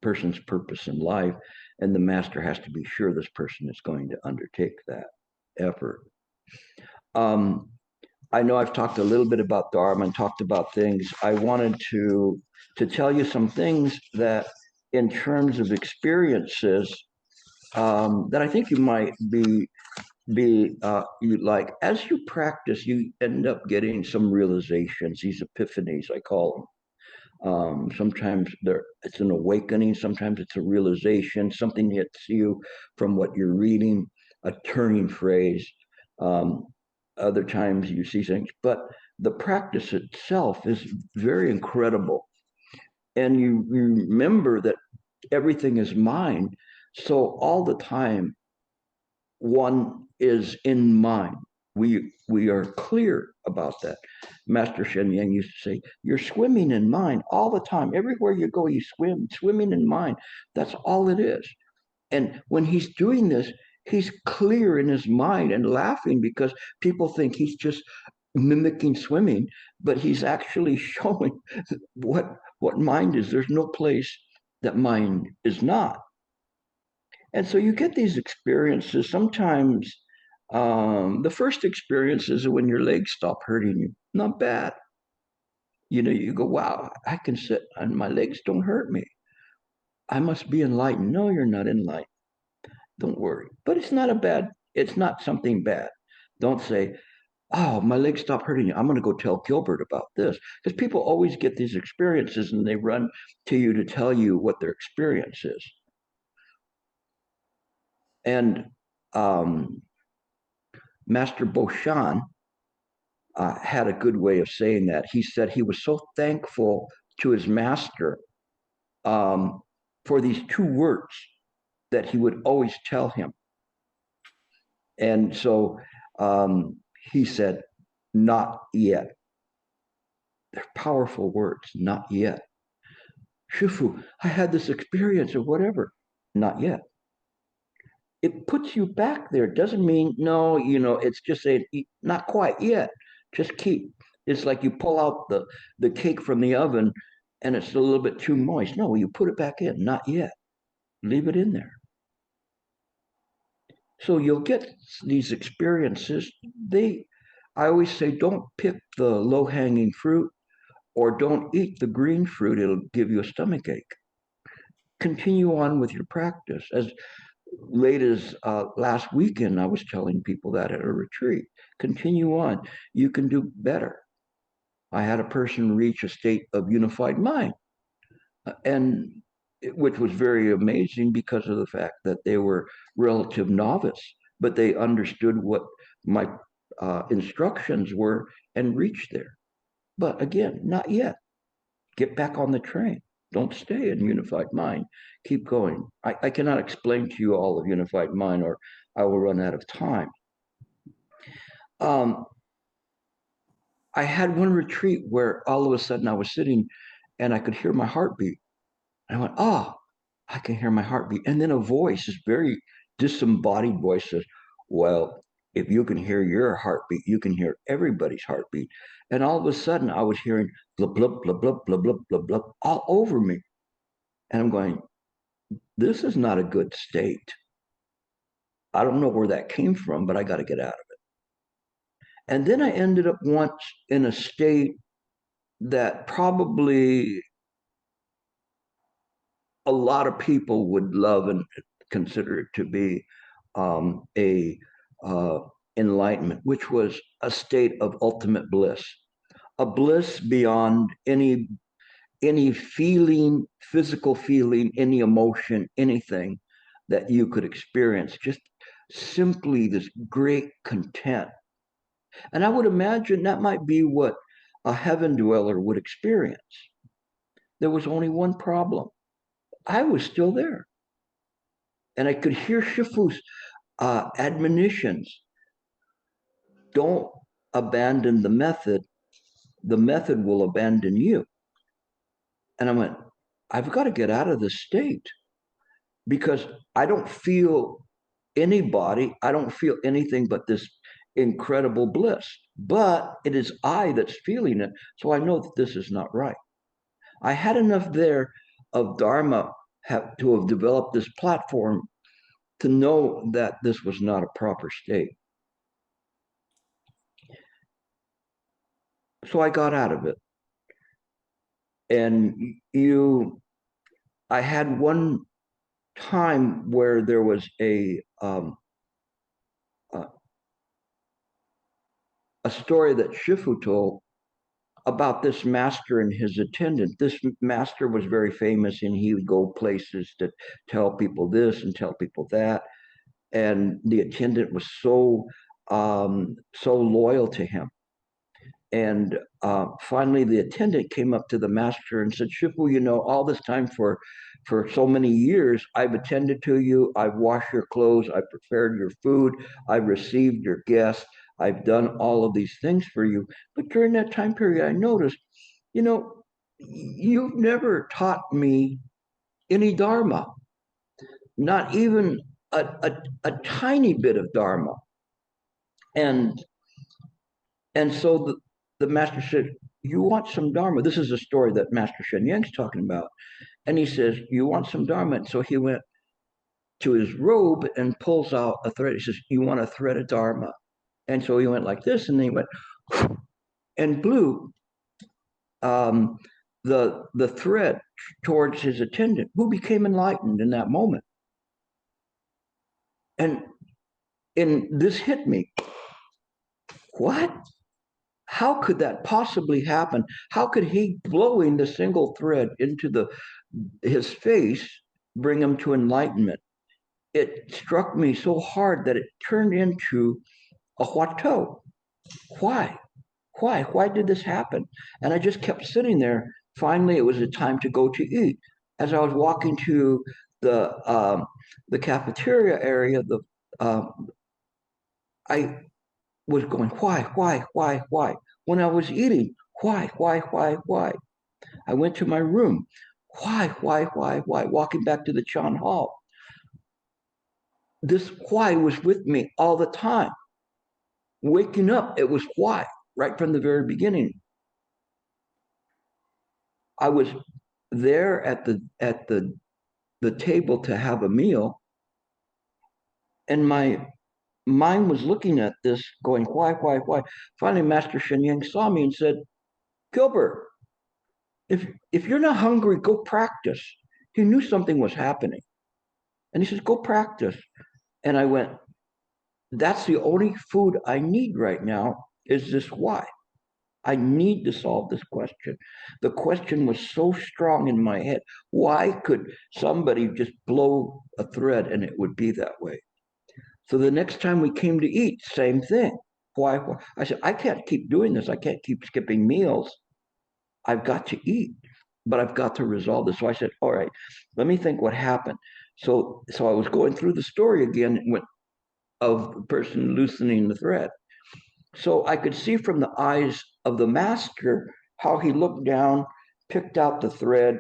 person's purpose in life, and the master has to be sure this person is going to undertake that effort. Um, I know I've talked a little bit about Dharma and talked about things. I wanted to tell you some things that, in terms of experiences, that I think you might be you like. As you practice, you end up getting some realizations, these epiphanies, I call them. Sometimes it's an awakening, sometimes it's a realization, something hits you from what you're reading, a turning phrase. Um, Other times you see things, but the practice itself is very incredible. And you remember that everything is mind. So all the time, one is in mind. We are clear about that. Master Sheng Yen used to say, "You're swimming in mind all the time. Everywhere you go, you swimming in mind. That's all it is." And when he's doing this, he's clear in his mind and laughing because people think he's just mimicking swimming, but he's actually showing what mind is. There's no place that mind is not. And so you get these experiences. Sometimes the first experience is when your legs stop hurting you. Not bad. You go, wow, I can sit and my legs don't hurt me. I must be enlightened. No, you're not enlightened. Don't worry. But it's not something bad. Don't say, oh, my legs stop hurting you. I'm going to go tell Gilbert about this. Because people always get these experiences and they run to you to tell you what their experience is. And Master Boshan had a good way of saying that. He said he was so thankful to his master for these two words that he would always tell him. And so he said, not yet. They're powerful words, not yet. Shifu, I had this experience or whatever. Not yet. It puts you back there. It doesn't mean, no, it's just saying, not quite yet. Just keep. It's like you pull out the cake from the oven and it's a little bit too moist. No, you put it back in. Not yet. Leave it in there. So you'll get these experiences. I always say, don't pick the low-hanging fruit or don't eat the green fruit. It'll give you a stomach ache. Continue on with your practice. As late as last weekend, I was telling people that at a retreat. Continue on. You can do better. I had a person reach a state of unified mind, and which was very amazing because of the fact that they were relative novice, but they understood what my instructions were and reached there. But again, not yet. Get back on the train. Don't stay in unified mind. Keep going. I cannot explain to you all of unified mind or I will run out of time. I had one retreat where all of a sudden I was sitting and I could hear my heartbeat. And I went, oh, I can hear my heartbeat. And then a voice, this very disembodied voice says, well, if you can hear your heartbeat, you can hear everybody's heartbeat. And all of a sudden I was hearing blub, blub, blub, blub, blub, blub, blub, blub, all over me. And I'm going, this is not a good state. I don't know where that came from, but I got to get out of it. And then I ended up once in a state that probably a lot of people would love and consider it to be a enlightenment, which was a state of ultimate bliss, a bliss beyond any feeling, physical feeling, any emotion, anything that you could experience. Just simply this great content. And I would imagine that might be what a heaven dweller would experience. There was only one problem. I was still there. And I could hear Shifu's admonitions. Don't abandon the method will abandon you. And I went, I've got to get out of this state because I don't feel anybody, I don't feel anything but this incredible bliss. but it is I that's feeling it. So I know that this is not right. I had enough there of Dharma to have developed this platform to know that this was not a proper state. So I got out of it. And I had one time where there was a story that Shifu told about this master and his attendant. This master was very famous, and he would go places to tell people this and tell people that. And the attendant was so loyal to him. And finally, the attendant came up to the master and said, "Shifu, you know, all this time for so many years, I've attended to you. I've washed your clothes. I've prepared your food. I've received your guests. I've done all of these things for you. But during that time period, I noticed, you know, you've never taught me any Dharma, not even a tiny bit of Dharma." And so the master said, "You want some Dharma?" This is a story that Master Sheng Yen's talking about. And he says, "You want some Dharma?" And so he went to his robe and pulls out a thread. He says, "You want a thread of Dharma?" And so he went like this, and then he went and blew the thread towards his attendant, who became enlightened in that moment. And this hit me. What? How could that possibly happen? How could he blowing the single thread into his face bring him to enlightenment? It struck me so hard that it turned into a huatou. Why? Why did this happen? And I just kept sitting there. Finally, it was a time to go to eat. As I was walking to the cafeteria area, I was going, why? When I was eating, why? I went to my room. Why? Walking back to the Chan Hall. This why was with me all the time. Waking up, it was why, right from the very beginning. I was there at the table to have a meal, and my mind was looking at this, going, why? Finally, Master Sheng Yen saw me and said, "Gilbert, if you're not hungry, go practice." He knew something was happening. And he says, "Go practice." And I went, "That's the only food I need right now, is this why. I need to solve this question." The question was so strong in my head. Why could somebody just blow a thread and it would be that way? So the next time we came to eat, same thing. Why? I said, "I can't keep doing this. I can't keep skipping meals. I've got to eat, but I've got to resolve this." So I said, "All right, let me think what happened." So I was going through the story again of the person loosening the thread. So I could see from the eyes of the master how he looked down, picked out the thread,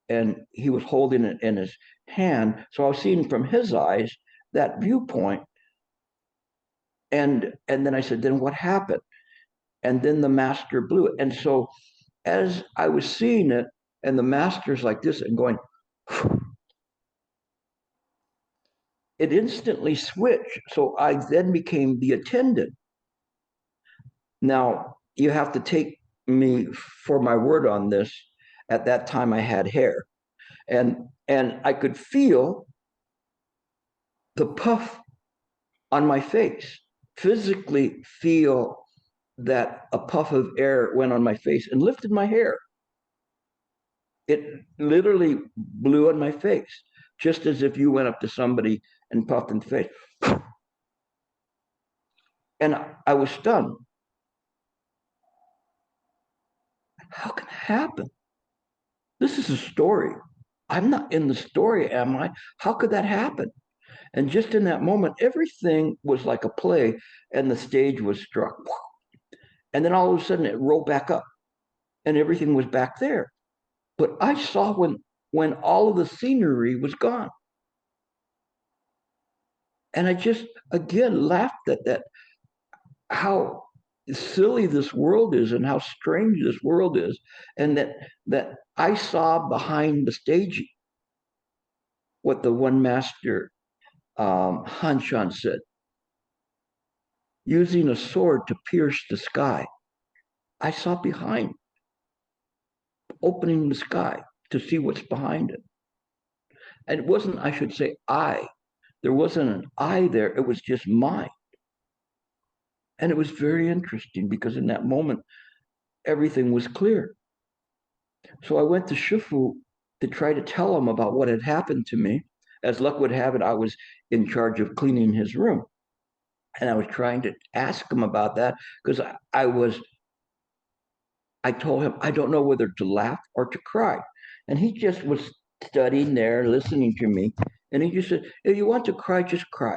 and he was holding it in his hand. So I was seeing from his eyes that viewpoint. And then I said, "Then what happened?" And then the master blew it. And so as I was seeing it, and the master's like this and going, it instantly switched. So I then became the attendant. Now, you have to take me for my word on this. At that time, I had hair, and I could feel the puff on my face, physically feel that a puff of air went on my face and lifted my hair. It literally blew on my face, just as if you went up to somebody and puffed in the face. And I was stunned. How can it happen? This is a story. I'm not in the story, am I? How could that happen? And just in that moment, everything was like a play, and the stage was struck. And then all of a sudden it rolled back up, and everything was back there. But I saw when all of the scenery was gone. And I just again laughed at that. How silly this world is and how strange this world is, and that I saw behind the stage what the one master Han Shan said, using a sword to pierce the sky. I saw behind, opening the sky to see what's behind it. And it wasn't, I should say, I. There wasn't an I there, it was just mine. And it was very interesting because in that moment, everything was clear. So I went to Shifu to try to tell him about what had happened to me. As luck would have it, I was in charge of cleaning his room. And I was trying to ask him about that because I told him, I don't know whether to laugh or to cry. And he just was studying there, listening to me. And he just said, if you want to cry, just cry.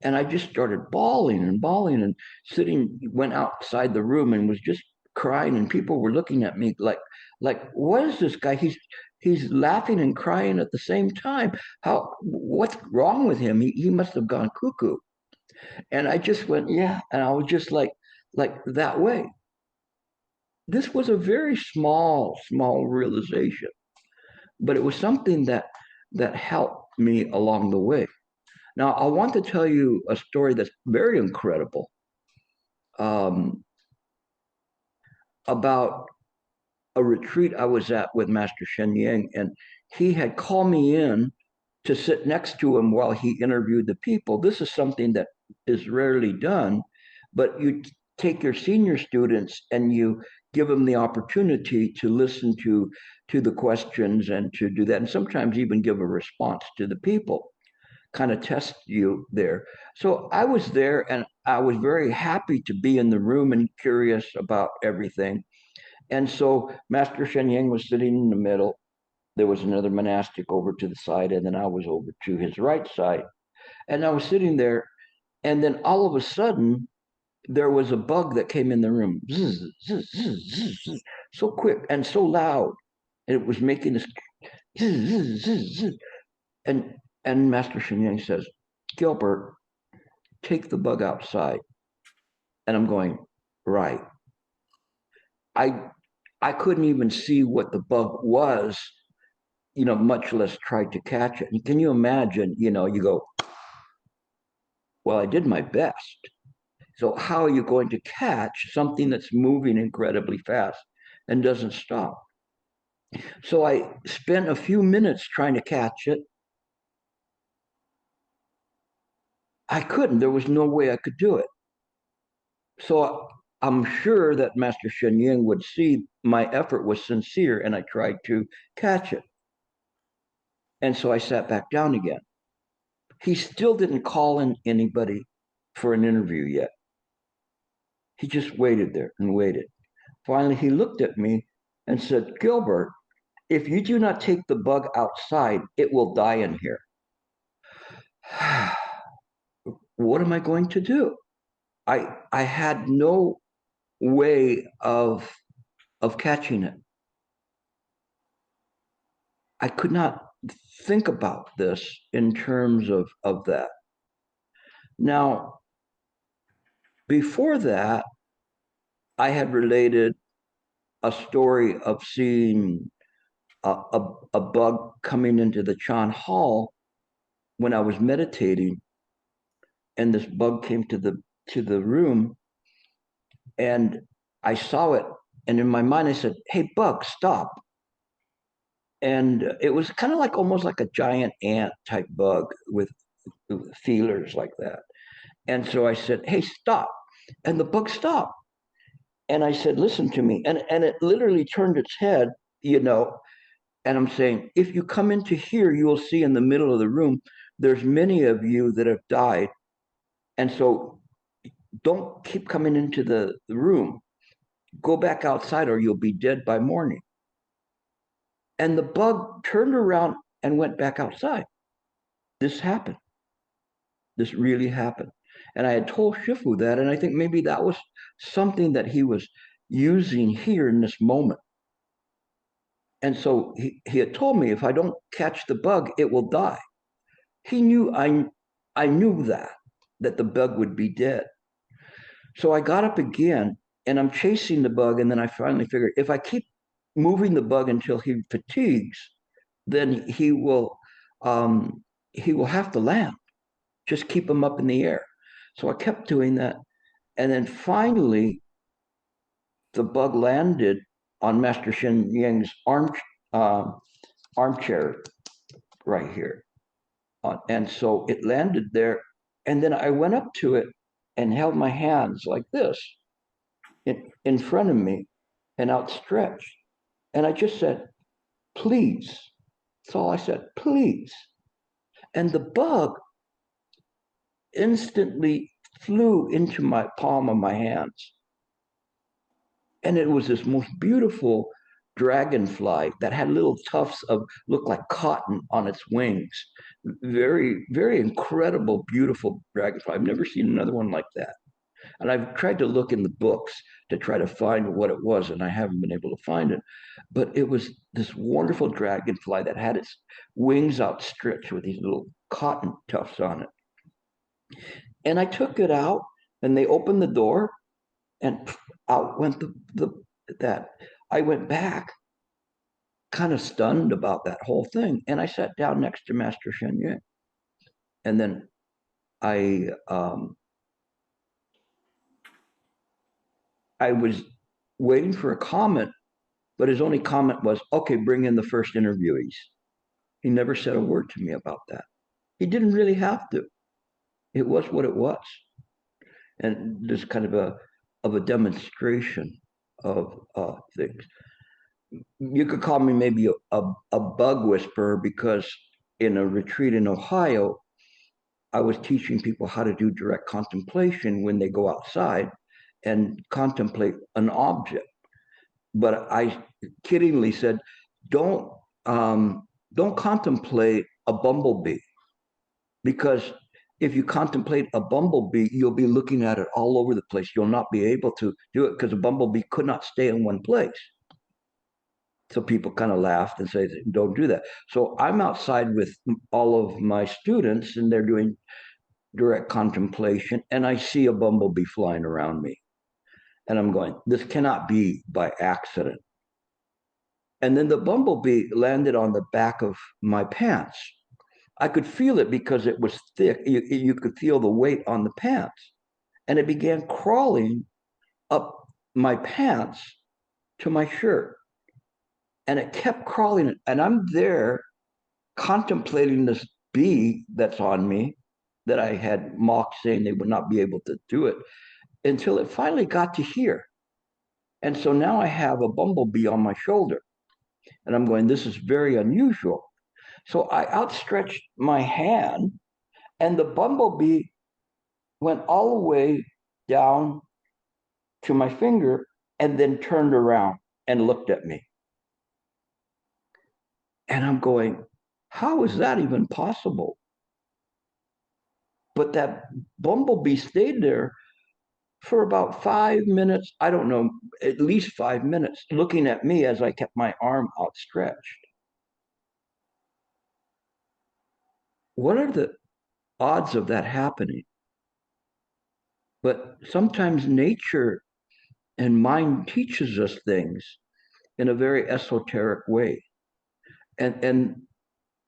And I just started bawling and sitting, went outside the room and was just crying. And people were looking at me like, what is this guy? He's laughing and crying at the same time. What's wrong with him? He must have gone cuckoo. And I just went, yeah. And I was just like that way. This was a very small realization, but it was something that helped me along the way. Now, I want to tell you a story that's very incredible um, about a retreat I was at with Master Sheng Yen, and he had called me in to sit next to him while he interviewed the people. This is something that is rarely done, but you take your senior students and you give them the opportunity to listen to the questions and to do that, and sometimes even give a response to the people, kind of test you there. So I was there and I was very happy to be in the room and curious about everything. And so Master Sheng Yen was sitting in the middle. There was another monastic over to the side, and then I was over to his right side. And I was sitting there, and then all of a sudden, there was a bug that came in the room. Zzz, zzz, zzz, zzz, so quick and so loud. And it was making this zzz, zzz, zzz, zzz. And Master Sheng Yen says, Gilbert, take the bug outside. And I'm going, right. I I couldn't even see what the bug was, much less try to catch it. And can you imagine, you go, well, I did my best. So how are you going to catch something that's moving incredibly fast and doesn't stop? So I spent a few minutes trying to catch it. I couldn't. There was no way I could do it. So I'm sure that Master Sheng Yen would see my effort was sincere and I tried to catch it. And so I sat back down again. He still didn't call in anybody for an interview yet. He just waited there and waited. Finally, he looked at me and said, Gilbert, if you do not take the bug outside, it will die in here. What am I going to do? I had no way of catching it. I could not think about this in terms of that. Now, before that, I had related a story of seeing a bug coming into the Chan Hall when I was meditating, and this bug came to the room, and I saw it, and in my mind I said, "Hey, bug, stop!" And it was kind of like almost like a giant ant type bug with feelers like that. And so I said, "Hey, stop!" And the bug stopped. And I said, "Listen to me." And it literally turned its head, and I'm saying, if you come into here, you will see in the middle of the room, there's many of you that have died. And so don't keep coming into the room. Go back outside or you'll be dead by morning. And the bug turned around and went back outside. This happened. This really happened. And I had told Shifu that, and I think maybe that was something that he was using here in this moment. And so he had told me, if I don't catch the bug, it will die. He knew I knew that the bug would be dead. So I got up again and I'm chasing the bug. And then I finally figured if I keep moving the bug until he fatigues, then he will have to land. Just keep him up in the air. So I kept doing that. And then finally the bug landed on Master Sheng Yen's uh, armchair right here. And so it landed there. And then I went up to it and held my hands like this in front of me and outstretched. And I just said, please. That's all I said, please. And the bug instantly flew into my palm of my hands. And it was this most beautiful dragonfly that had little tufts of looked like cotton on its wings. Very, very incredible, beautiful dragonfly. I've never seen another one like that. And I've tried to look in the books to try to find what it was, and I haven't been able to find it. But it was this wonderful dragonfly that had its wings outstretched with these little cotton tufts on it. And I took it out, and they opened the door, and out went that. I went back, kind of stunned about that whole thing, and I sat down next to Master Sheng Yen, and then I I was waiting for a comment, but his only comment was, "Okay, bring in the first interviewees." He never said a word to me about that. He didn't really have to. It was what it was, and just kind of a demonstration of things. You could call me maybe a bug whisperer because in a retreat in Ohio, I was teaching people how to do direct contemplation when they go outside and contemplate an object. But I kiddingly said, don't don't contemplate a bumblebee, because if you contemplate a bumblebee, you'll be looking at it all over the place. You'll not be able to do it because a bumblebee could not stay in one place. So people kind of laughed and say, don't do that. So I'm outside with all of my students and they're doing direct contemplation, and I see a bumblebee flying around me. And I'm going, this cannot be by accident. And then the bumblebee landed on the back of my pants. I could feel it because it was thick. You could feel the weight on the pants. And it began crawling up my pants to my shirt. And it kept crawling. And I'm there contemplating this bee that's on me that I had mocked, saying they would not be able to do it, until it finally got to here. And so now I have a bumblebee on my shoulder. And I'm going, this is very unusual. So I outstretched my hand, and the bumblebee went all the way down to my finger and then turned around and looked at me. And I'm going, how is that even possible? But that bumblebee stayed there for about 5 minutes. I don't know, at least 5 minutes, looking at me as I kept my arm outstretched. What are the odds of that happening? But sometimes nature and mind teaches us things in a very esoteric way. And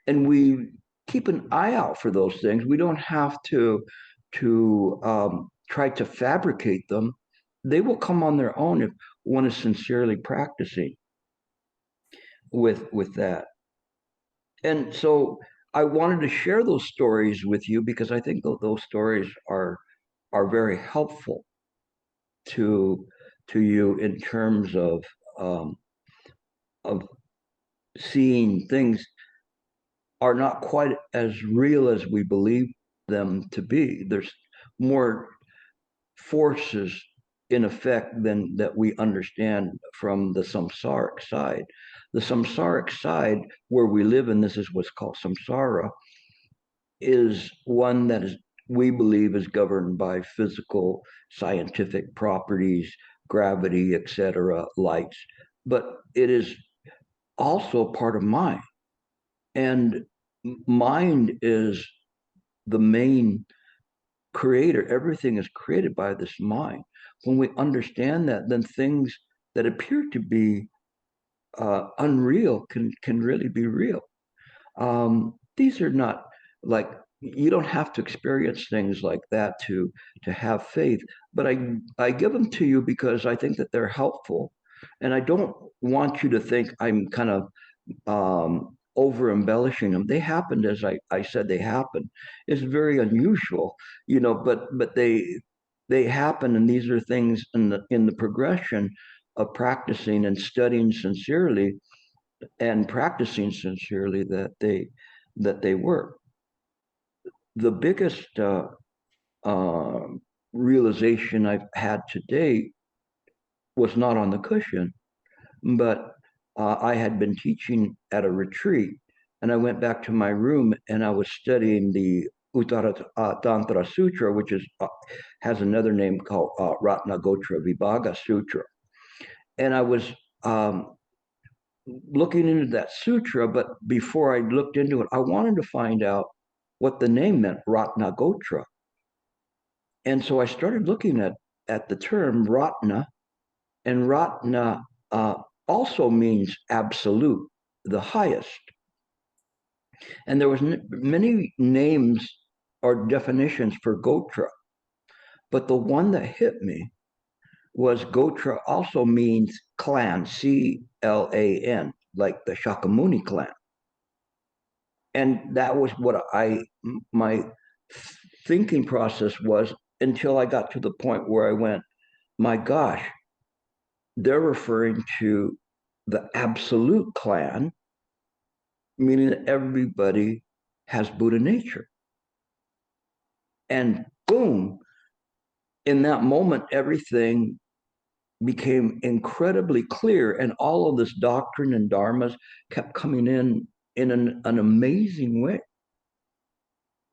we keep an eye out for those things. We don't have to try to fabricate them. They will come on their own if one is sincerely practicing with that. And so I wanted to share those stories with you because I think those stories are very helpful to you in terms of seeing things are not quite as real as we believe them to be. There's more forces in effect than that we understand from the samsaric side. The samsaric side, where we live, and this is what's called samsara, is one that is, we believe, is governed by physical, scientific properties, gravity, etc., lights. But it is also part of mind. And mind is the main creator. Everything is created by this mind. When we understand that, then things that appear to be unreal can really be real. These are not like, you don't have to experience things like that to have faith, but I give them to you because I think that they're helpful, and I don't want you to think I'm kind of over embellishing them. They happened as I said they happened. It's very unusual, but they happen, and these are things in the progression of practicing and studying sincerely and practicing sincerely that they work. The biggest uh, realization I've had to date was not on the cushion, but I had been teaching at a retreat, and I went back to my room and I was studying the Uttara Tantra Sutra, which has another name called Ratnagotra Vibhaga Sutra, and I was looking into that sutra, but before I looked into it, I wanted to find out what the name meant, Ratnagotra. And so I started looking at the term Ratna, and Ratna also means absolute, the highest. And there was many names or definitions for Gotra, but the one that hit me was Gotra also means clan, Clan, like the Shakyamuni clan. And that was what my thinking process was, until I got to the point where I went, my gosh, they're referring to the absolute clan, meaning that everybody has Buddha nature. And boom, in that moment, everything became incredibly clear, and all of this doctrine and dharmas kept coming in an amazing way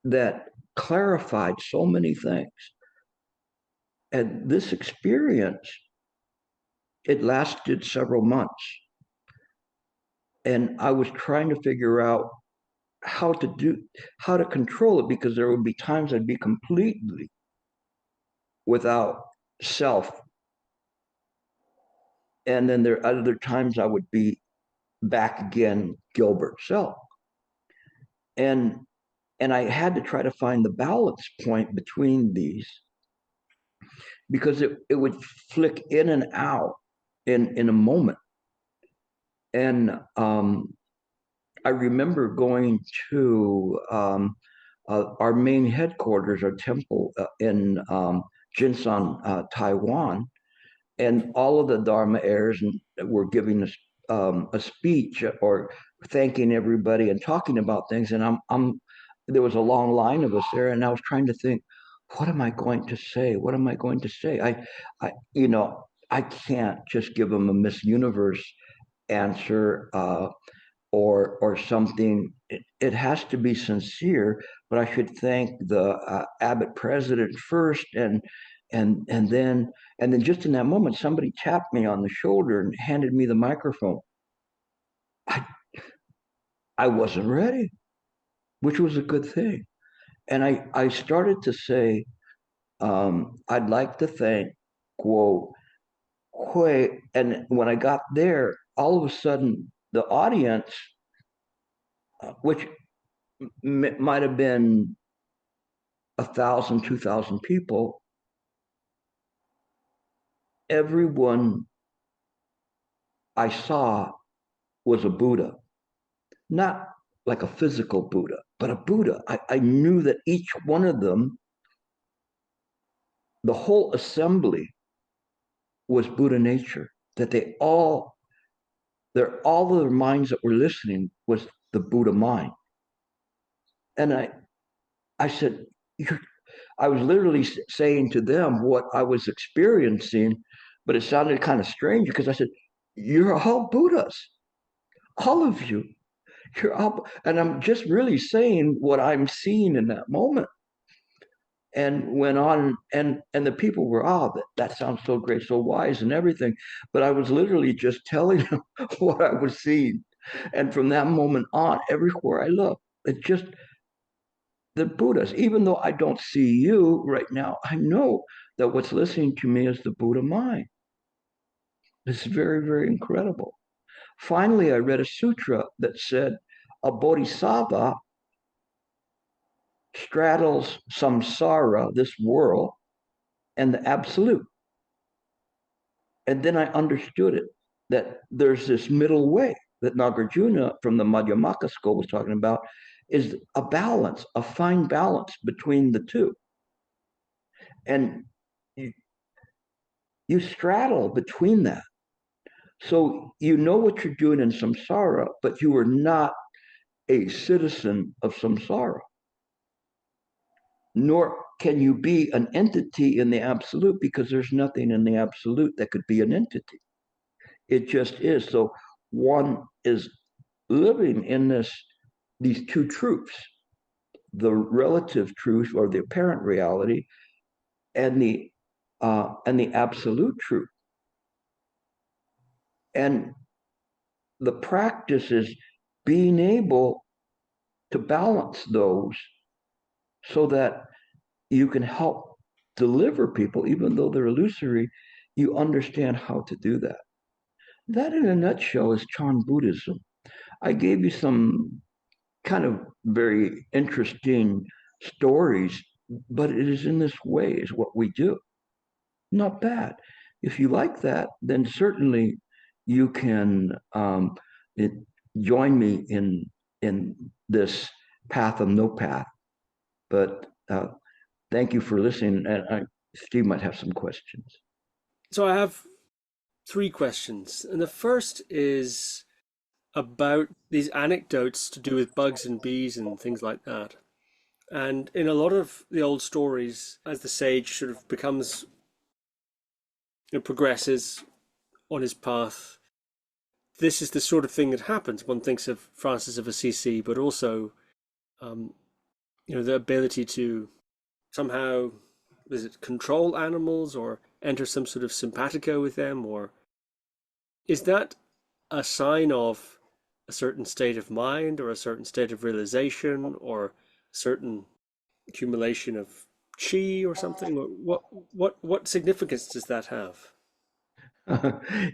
that clarified so many things. And this experience, it lasted several months. And I was trying to figure out how to control it, because there would be times I'd be completely without self. And then there are other times I would be back again, Gilbert self. And I had to try to find the balance point between these, because it would flick in and out in a moment. And I remember going to our main headquarters, our temple in Jinsan, Taiwan, and all of the Dharma Heirs were giving us a speech or thanking everybody and talking about things. And there was a long line of us there, and I was trying to think, what am I going to say? What am I going to say? I can't just give them a Miss Universe answer or something. It has to be sincere, but I should thank the Abbot president first, and then just in that moment, somebody tapped me on the shoulder and handed me the microphone. I wasn't ready, which was a good thing. And I started to say, I'd like to thank Guo Hui. And when I got there, all of a sudden, the audience, which might have been 1,000, 2,000 people, everyone I saw was a Buddha, not like a physical Buddha, but a Buddha. I knew that each one of them, the whole assembly, was Buddha nature, that all of their minds that were listening was the Buddha mind. And I said, I was literally saying to them what I was experiencing, but it sounded kind of strange, because I said, you're all Buddhas, all of you. You're all, and I'm just really saying what I'm seeing in that moment. And went on, and the people were, that sounds so great, so wise and everything. But I was literally just telling them what I was seeing. And from that moment on, everywhere I looked, it just, the Buddhas. Even though I don't see you right now, I know that what's listening to me is the Buddha mind. It's very, very incredible. Finally, I read a sutra that said a bodhisattva straddles samsara, this world, and the absolute. And then I understood it, that there's this middle way that Nagarjuna from the Madhyamaka school was talking about, is a balance, a fine balance between the two. And you straddle between that. So you know what you're doing in samsara, but you are not a citizen of samsara. Nor can you be an entity in the absolute, because there's nothing in the absolute that could be an entity. It just is. So one is living in these two truths, the relative truth or the apparent reality, and the absolute truth. And the practice is being able to balance those so that you can help deliver people, even though they're illusory. You understand how to do that. That, in a nutshell, is Chan Buddhism. I gave you some kind of very interesting stories, but it is in this way is what we do. Not bad. If you like that, then certainly you can join me in this path of no path. But thank you for listening. And Steve might have some questions. So I have 3 questions. And the first is about these anecdotes to do with bugs and bees and things like that. And in a lot of the old stories, as the sage sort of becomes, progresses on his path, this is the sort of thing that happens. One thinks of Francis of Assisi, but also, the ability to somehow, is it control animals or enter some sort of simpatico with them, or is that a sign of a certain state of mind or a certain state of realization or a certain accumulation of chi or something? What significance does that have?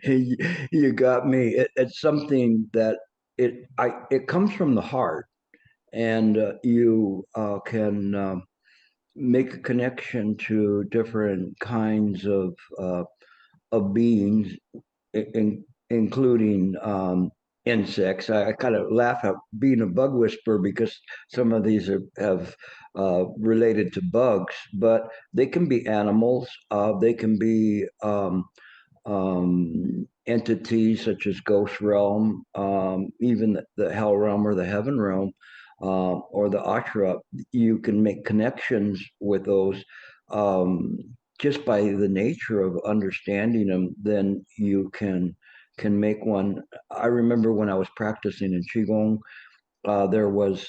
You got me. It's something that it comes from the heart, and you can make a connection to different kinds of beings, including insects. I kind of laugh at being a bug whisperer because some of these have related to bugs, but they can be animals. They can be entities such as ghost realm, even the hell realm or the heaven realm, or the ashra. You can make connections with those just by the nature of understanding them. Then you can make one. I remember when I was practicing in qigong, there was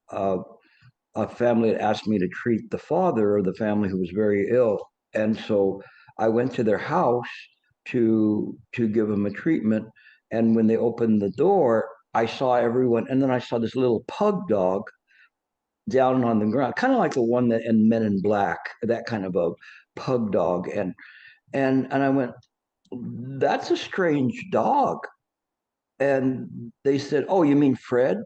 a family that asked me to treat the father of the family who was very ill, and so I went to their house to give him a treatment. And when they opened the door, I saw everyone, and then I saw this little pug dog down on the ground, kind of like the one that in Men in Black, that kind of a pug dog. And I went, that's a strange dog. And they said, oh, you mean Fred?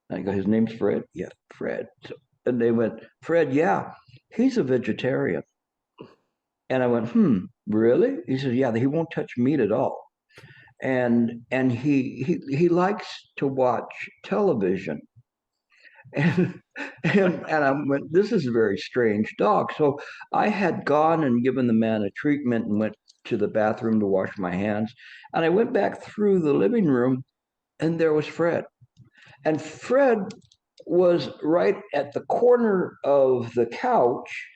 And I go, his name's Fred? Yeah, Fred. So, and they went, Fred, yeah, he's a vegetarian. And I went, really? He said, yeah, he won't touch meat at all. And he likes to watch television. And and I went, this is a very strange dog. So I had gone and given the man a treatment and went to the bathroom to wash my hands. And I went back through the living room, and there was Fred. And Fred was right at the corner of the couch,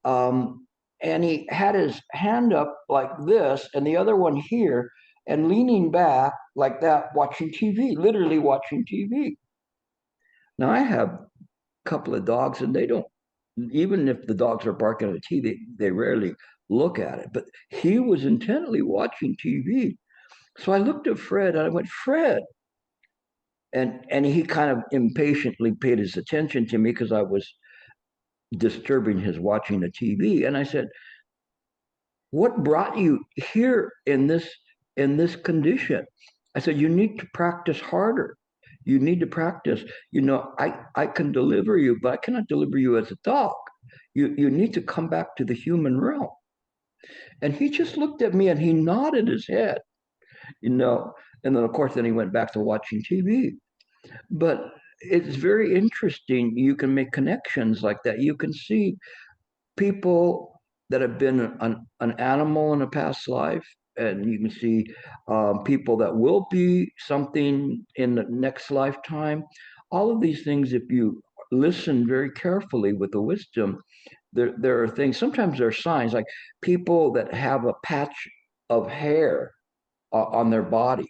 and he had his hand up like this and the other one here, and leaning back like that, watching TV, literally watching TV. Now I have a couple of dogs, and they don't, even if the dogs are barking at the TV, they rarely look at it. But he was intently watching TV. So I looked at Fred and I went, Fred. And he kind of impatiently paid his attention to me because I was disturbing his watching the TV. And I said, what brought you here in this condition? I said, you need to practice harder. You need to practice. I can deliver you, but I cannot deliver you as a dog. You need to come back to the human realm. And he just looked at me and he nodded his head, you know. And then of course then he went back to watching TV. But it's very interesting. You can make connections like that. You can see people that have been an animal in a past life, and you can see people that will be something in the next lifetime. All of these things, if you listen very carefully with the wisdom, there are things. Sometimes there are signs, like people that have a patch of hair on their body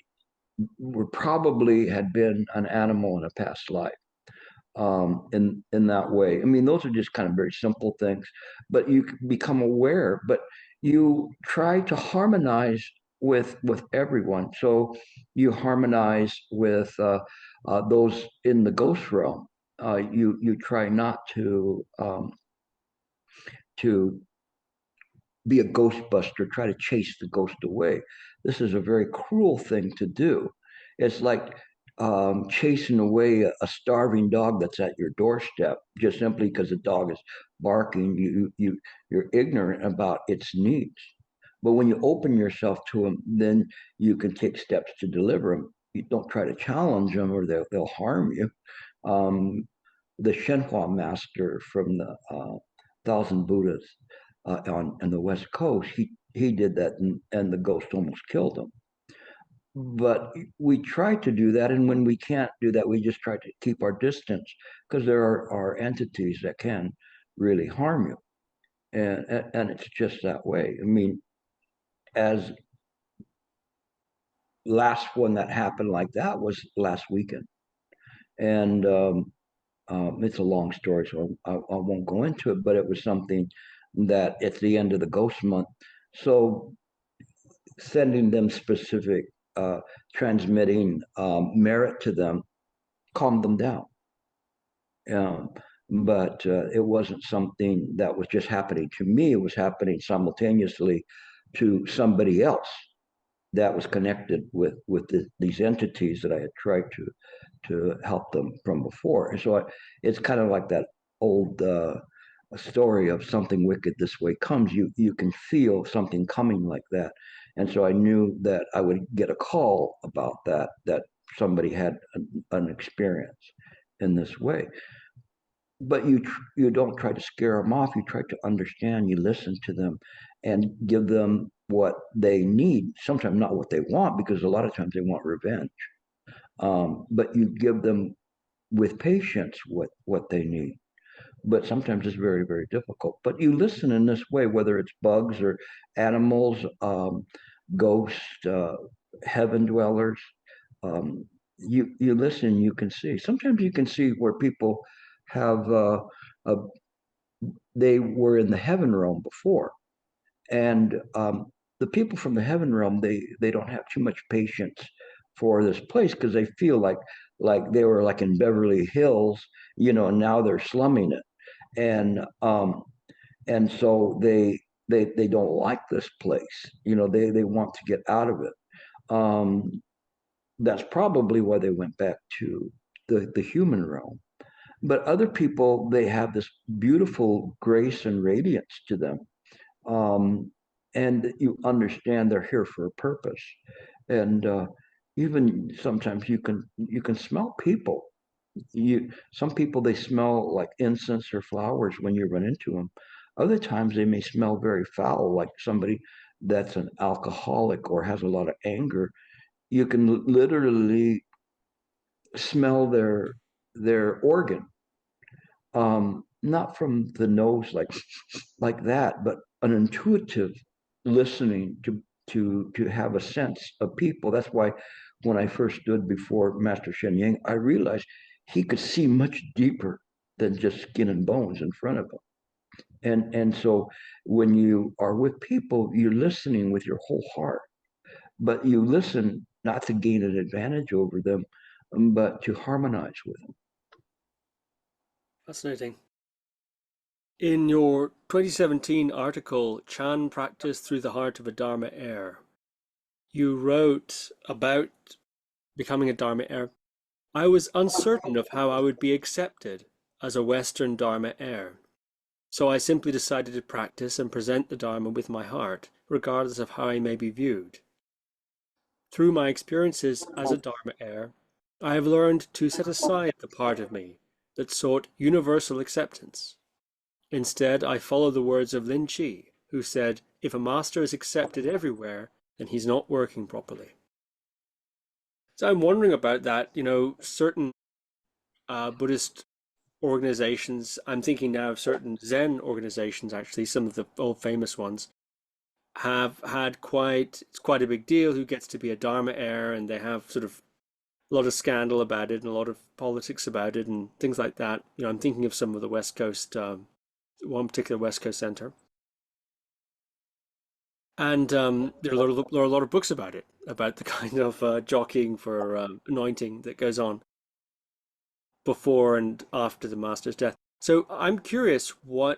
were probably had been an animal in a past life, in that way. I mean, those are just kind of very simple things, but you become aware. But you try to harmonize with everyone. So you harmonize with those in the ghost realm. You try not to be a ghostbuster, try to chase the ghost away. This is a very cruel thing to do. It's like chasing away a starving dog that's at your doorstep just simply because the dog is barking. You're ignorant about its needs. But when you open yourself to them, then you can take steps to deliver them. You don't try to challenge them, or they'll harm you. The Shenhua master from the Thousand Buddhas on the West Coast, he did that, and the ghost almost killed him. But we try to do that, and when we can't do that, we just try to keep our distance, because there are entities that can really harm you, and it's just that way. I mean, as last one that happened like that was last weekend, and it's a long story, so I won't go into it. But it was something that it's the end of the ghost month, so sending them specific, transmitting merit to them, calmed them down. Um, but it wasn't something that was just happening to me. It was happening simultaneously to somebody else that was connected with these entities that I had tried to help them from before. And so it's kind of like that old story of something wicked this way comes. You can feel something coming like that. And so I knew that I would get a call about that somebody had an experience in this way. But you don't try to scare them off. You try to understand. You listen to them, and give them what they need. Sometimes not what they want, because a lot of times they want revenge. But you give them with patience what they need. But sometimes it's very, very difficult. But you listen in this way, whether it's bugs or animals, ghosts, heaven dwellers. You listen, you can see. Sometimes you can see where people have a, they were in the heaven realm before, and the people from the heaven realm, they don't have too much patience for this place, because they feel like they were like in Beverly Hills, and now they're slumming it, and so they don't like this place. They want to get out of it. That's probably why they went back to the human realm. But other people, they have this beautiful grace and radiance to them, and you understand they're here for a purpose. And even sometimes you can smell people. Some people, they smell like incense or flowers when you run into them. Other times they may smell very foul, like somebody that's an alcoholic or has a lot of anger. You can literally smell their organ, not from the nose, like that, but an intuitive listening to have a sense of people. That's why when I first stood before Master Sheng Yen, I realized he could see much deeper than just skin and bones in front of him. And so when you are with people, you're listening with your whole heart, but you listen not to gain an advantage over them, but to harmonize with them. Fascinating. In your 2017 article, Chan Practice Through the Heart of a Dharma Heir, you wrote about becoming a Dharma Heir. I was uncertain of how I would be accepted as a Western Dharma Heir. So I simply decided to practice and present the Dharma with my heart, regardless of how I may be viewed. Through my experiences as a Dharma heir, I have learned to set aside the part of me that sought universal acceptance. Instead, I follow the words of Lin Chi, who said, if a master is accepted everywhere, then he's not working properly. So I'm wondering about that, certain Buddhist organizations, I'm thinking now of certain Zen organizations, actually, some of the old famous ones, have had it's quite a big deal who gets to be a Dharma heir, and they have sort of a lot of scandal about it and a lot of politics about it and things like that. I'm thinking of some of the West Coast, one particular West Coast center. And there are a lot of books about it, about the kind of jockeying for anointing that goes on before and after the master's death. So I'm curious why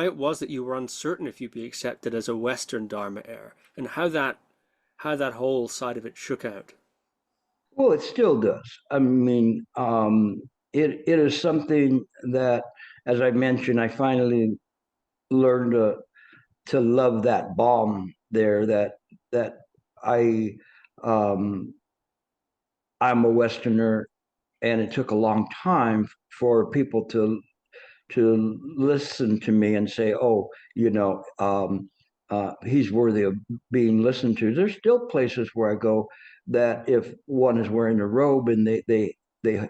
it was that you were uncertain if you'd be accepted as a Western Dharma heir, and how that whole side of it shook out. Well, it still does. I mean, it is something that, as I mentioned, I finally learned to love that balm there. That I um, I'm a Westerner, and it took a long time for people to listen to me and say, "Oh, he's worthy of being listened to." There's still places where I go that if one is wearing a robe and they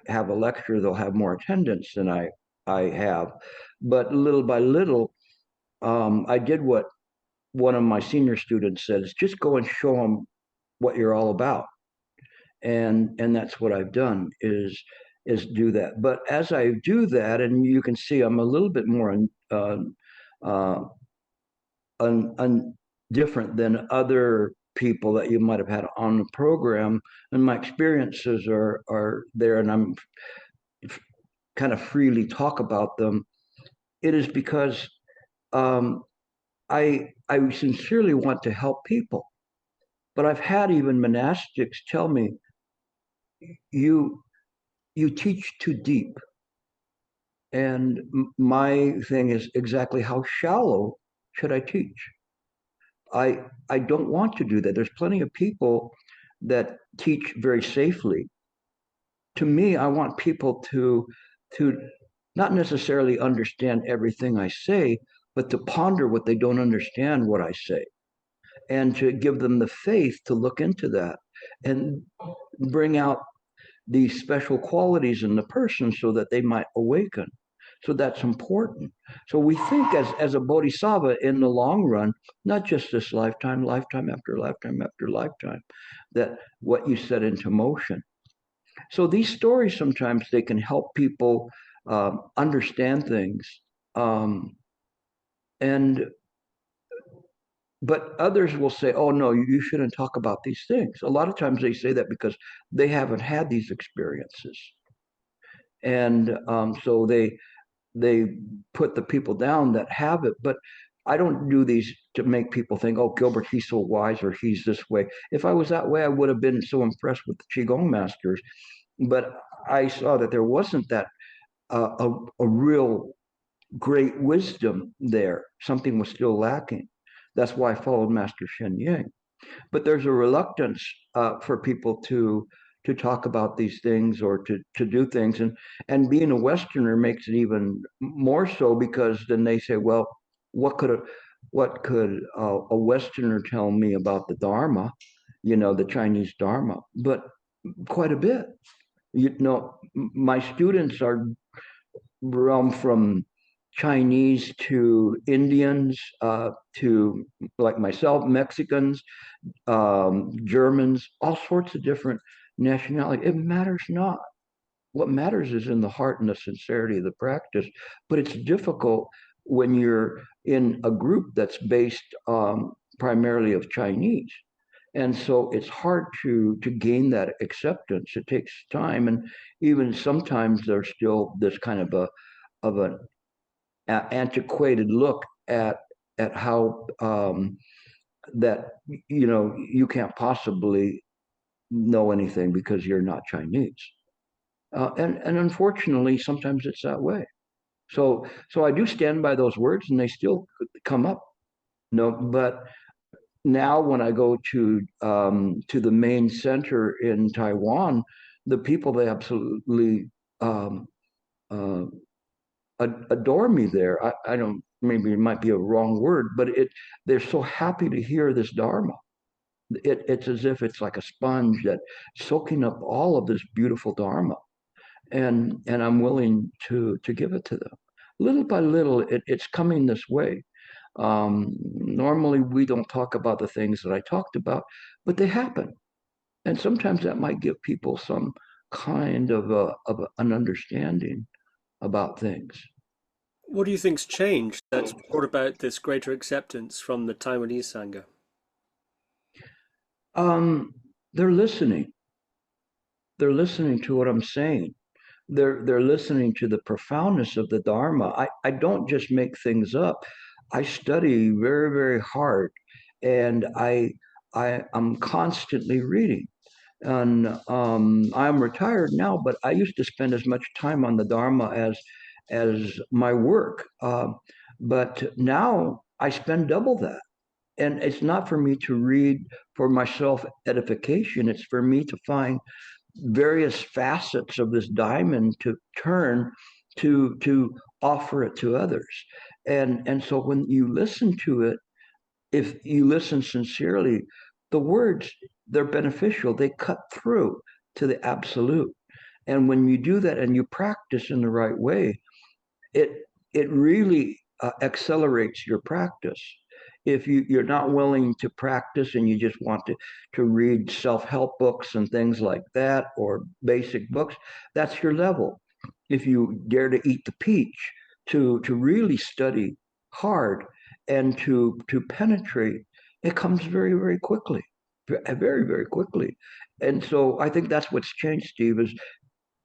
have a lecture, they'll have more attendance than I have. But little by little, I did what one of my senior students said: is just go and show them what you're all about, and that's what I've done is do that. But as I do that, and you can see I'm a little bit more uh, different than other people that you might have had on the program, and my experiences are there, and I'm kind of freely talk about them. It is because um, I sincerely want to help people, but I've had even monastics tell me, you you teach too deep. And my thing is exactly how shallow should I teach? I don't want to do that. There's plenty of people that teach very safely. To me, I want people to not necessarily understand everything I say, but to ponder what they don't understand what I say, and to give them the faith to look into that and bring out these special qualities in the person so that they might awaken. So that's important. So we think as a bodhisattva in the long run, not just this lifetime, lifetime after lifetime after lifetime, that what you set into motion. So these stories sometimes they can help people understand things, um, and but others will say, "Oh no, you shouldn't talk about these things." A lot of times they say that because they haven't had these experiences, and so they put the people down that have it. But I don't do these to make people think, "Oh, Gilbert, he's so wise," or "he's this way." If I was that way, I would have been so impressed with the qigong masters. But I saw that there wasn't that a real great wisdom there. Something was still lacking. That's why I followed Master Sheng Yen. But there's a reluctance for people to talk about these things or to do things, and being a Westerner makes it even more so, because then they say, well, what could a Westerner tell me about the Dharma, the Chinese Dharma? But quite a bit. My students are realm from Chinese to Indians, to, like myself, Mexicans, Germans, all sorts of different nationalities. It matters not. What matters is in the heart and the sincerity of the practice. But it's difficult when you're in a group that's based primarily of Chinese. And so it's hard to gain that acceptance. It takes time, and even sometimes there's still this kind of a antiquated look at how that you can't possibly know anything because you're not Chinese, and unfortunately sometimes it's that way. So I do stand by those words, and they still come up. No, but now when I go to the main center in Taiwan, the people, they absolutely um, uh, adore me there. I don't, maybe it might be a wrong word, but they're so happy to hear this Dharma. It's as if it's like a sponge that soaking up all of this beautiful Dharma, and I'm willing to give it to them. Little by little, it's coming this way. Normally, we don't talk about the things that I talked about, but they happen, and sometimes that might give people some kind of an understanding about things. What do you think's changed that's brought about this greater acceptance from the Taiwanese sangha? They're listening. They're listening to what I'm saying. They're listening to the profoundness of the Dharma. I don't just make things up. I study very, very hard, and I'm constantly reading. And I'm retired now, but I used to spend as much time on the Dharma as my work. But now I spend double that. And it's not for me to read for my self edification. It's for me to find various facets of this diamond to turn to offer it to others. And so when you listen to it, if you listen sincerely, the words, they're beneficial. They cut through to the absolute. And when you do that and you practice in the right way, it it really accelerates your practice. If you're not willing to practice and you just want to read self-help books and things like that, or basic books, that's your level. If you dare to eat the peach, to really study hard and to penetrate, it comes very, very quickly, very, very quickly. And so I think that's what's changed, Steve, is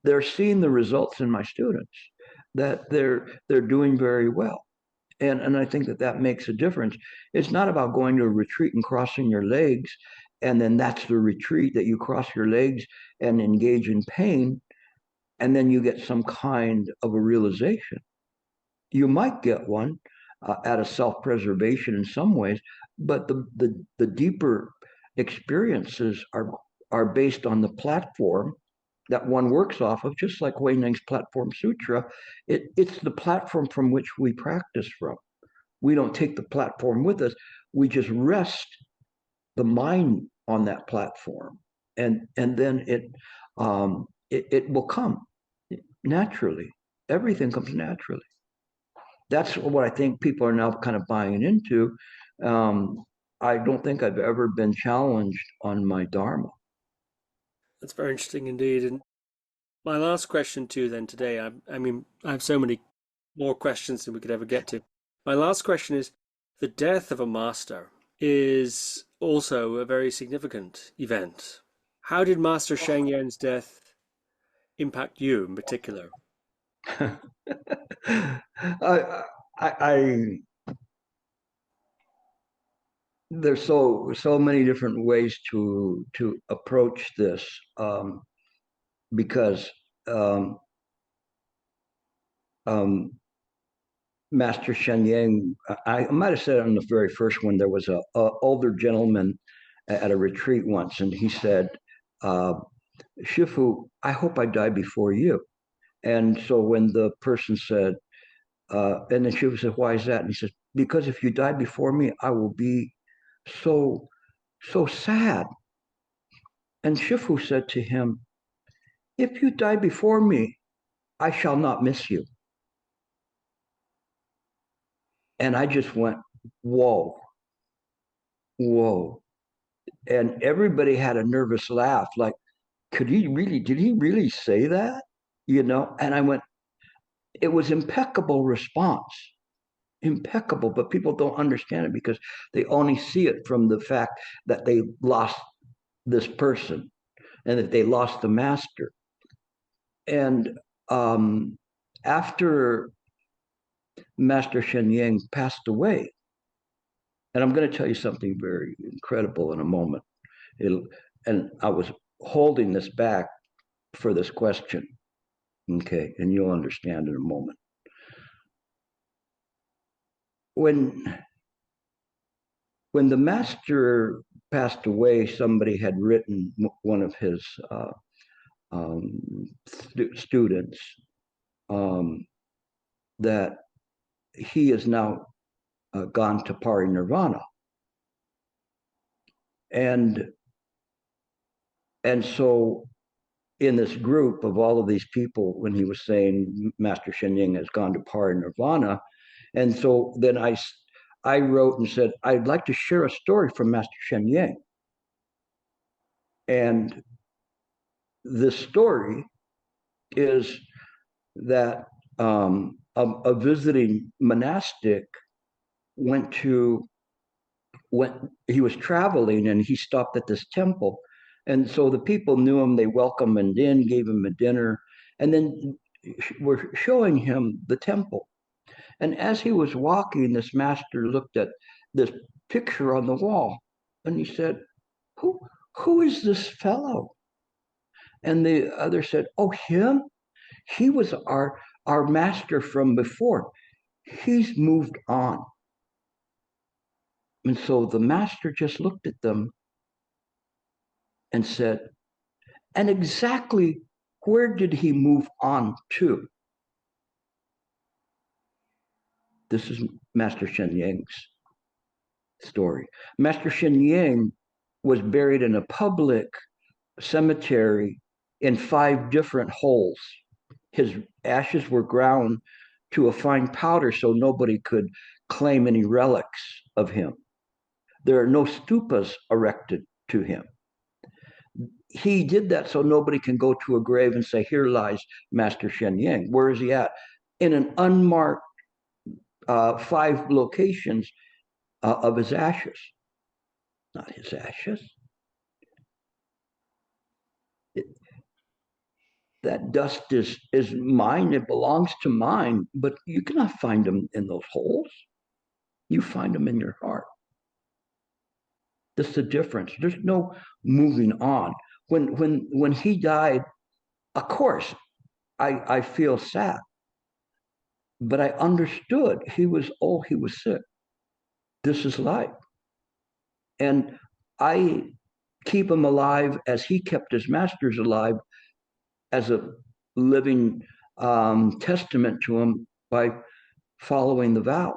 they're seeing the results in my students, that they're doing very well. And I think that that makes a difference. It's not about going to a retreat and crossing your legs, and then that's the retreat, that you cross your legs and engage in pain, and then you get some kind of a realization. You might get one out of self-preservation in some ways, but the deeper experiences are based on the platform that one works off of, just like Wei Ning's Platform Sutra. It's the platform from which we practice from. We don't take the platform with us. We just rest the mind on that platform, and then it will come naturally. Everything comes naturally. That's what I think people are now kind of buying into. I don't think I've ever been challenged on my Dharma. That's very interesting indeed. And my last question to you then today, I mean, I have so many more questions than we could ever get to. My last question is, the death of a master is also a very significant event. How did Master Sheng Yen's death impact you in particular? I there's so many different ways to approach this, because um, um, Master Sheng Yen, I might have said it on the very first one. There was a older gentleman at a retreat once, and he said, uh, "Shifu, I hope I die before you." And so when the person said, and then Shifu said, "Why is that?" And he says, "Because if you die before me, I will be so so sad." And Shifu said to him, "If you die before me, I shall not miss you." And I just went, "Whoa, whoa." And everybody had a nervous laugh, like, did he really say that? And I went, it was impeccable response, impeccable, but people don't understand it because they only see it from the fact that they lost this person and that they lost the master. And after Master Sheng Yen passed away. And I'm going to tell you something very incredible in a moment. And I was holding this back for this question. Okay, and you'll understand in a moment. When the master passed away, somebody had written, one of his students, that he is now gone to parinirvana. And so in this group of all of these people, when he was saying Master Sheng Yen has gone to parinirvana, and so then I wrote and said, I'd like to share a story from Master Sheng Yen. And this story is that a visiting monastic he was traveling and he stopped at this temple. And so the people knew him, they welcomed him in, gave him a dinner, and then were showing him the temple. And as he was walking, this master looked at this picture on the wall and he said, who is this fellow? And the other said, oh, him? He was our master from before. He's moved on. And so the master just looked at them and said, and exactly where did he move on to? This is Master Sheng Yen's story. Master Sheng Yen was buried in a public cemetery in 5 different holes. His ashes were ground to a fine powder so nobody could claim any relics of him. There are no stupas erected to him. He did that so nobody can go to a grave and say, here lies Master Sheng Yen. Where is he at? In an unmarked 5 locations of his ashes. Not his ashes. That dust is mine. It belongs to mine, but you cannot find them in those holes. You find them in your heart. That's the difference. There's no moving on. When he died, of course, I feel sad, but I understood he was old, he was sick. This is life. And I keep him alive as he kept his masters alive, as a living testament to him by following the vows.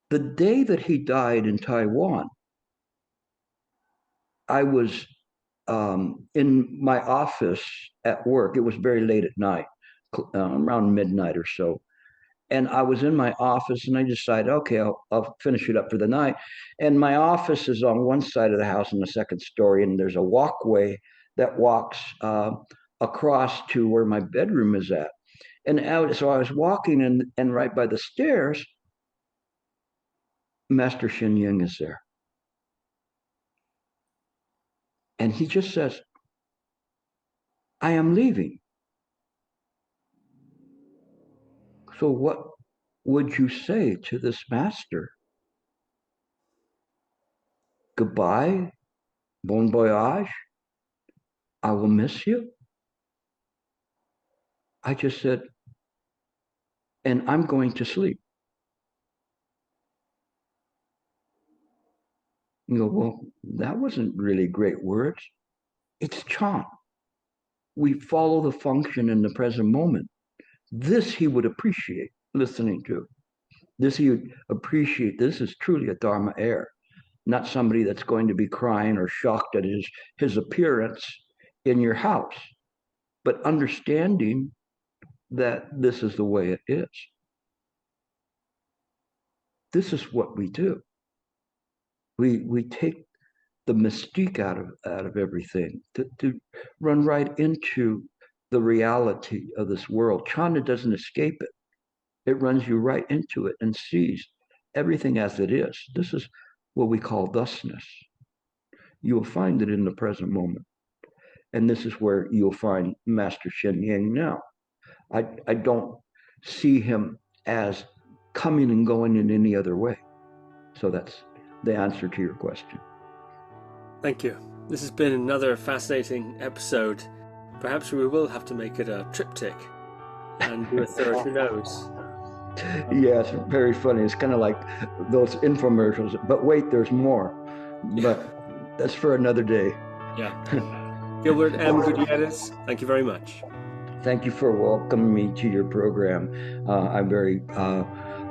The day that he died in Taiwan, I was in my office at work. It was very late at night, around midnight or so. And I was in my office and I decided, okay, I'll finish it up for the night. And my office is on one side of the house in the second story, and there's a walkway that walks across to where my bedroom is at. And so I was walking, and right by the stairs, Master Sheng Yen is there. And he just says, I am leaving. So what would you say to this master? Goodbye, bon voyage, I will miss you. I just said, and I'm going to sleep. You go, well, that wasn't really great words. It's Chan. We follow the function in the present moment. This he would appreciate listening to. This he would appreciate. This is truly a Dharma Heir, not somebody that's going to be crying or shocked at his appearance in your house, but understanding that this is the way it is. This is what we do. We take the mystique out of everything to run right into the reality of this world. Chana doesn't escape it. It runs you right into it and sees everything as it is. This is what we call thusness. You will find it in the present moment. And this is where you'll find Master Sheng Yen now. I don't see him as coming and going in any other way. So that's the answer to your question. Thank you. This has been another fascinating episode. Perhaps we will have to make it a triptych and do a third, who knows? Yeah, it's very funny. It's kind of like those infomercials, but wait, there's more. But that's for another day. Yeah. Gilbert M Gutierrez, thank you very much. Thank you for welcoming me to your program. I'm very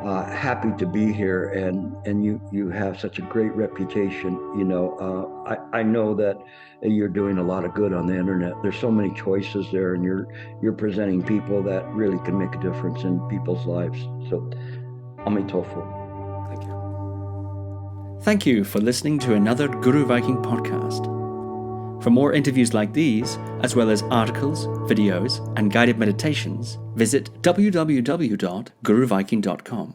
happy to be here, and you have such a great reputation. I know that you're doing a lot of good on the internet. There's so many choices there, and you're presenting people that really can make a difference in people's lives. So, Ami Tofu. Thank you. Thank you for listening to another Guru Viking podcast. For more interviews like these, as well as articles, videos, and guided meditations, visit www.guruviking.com.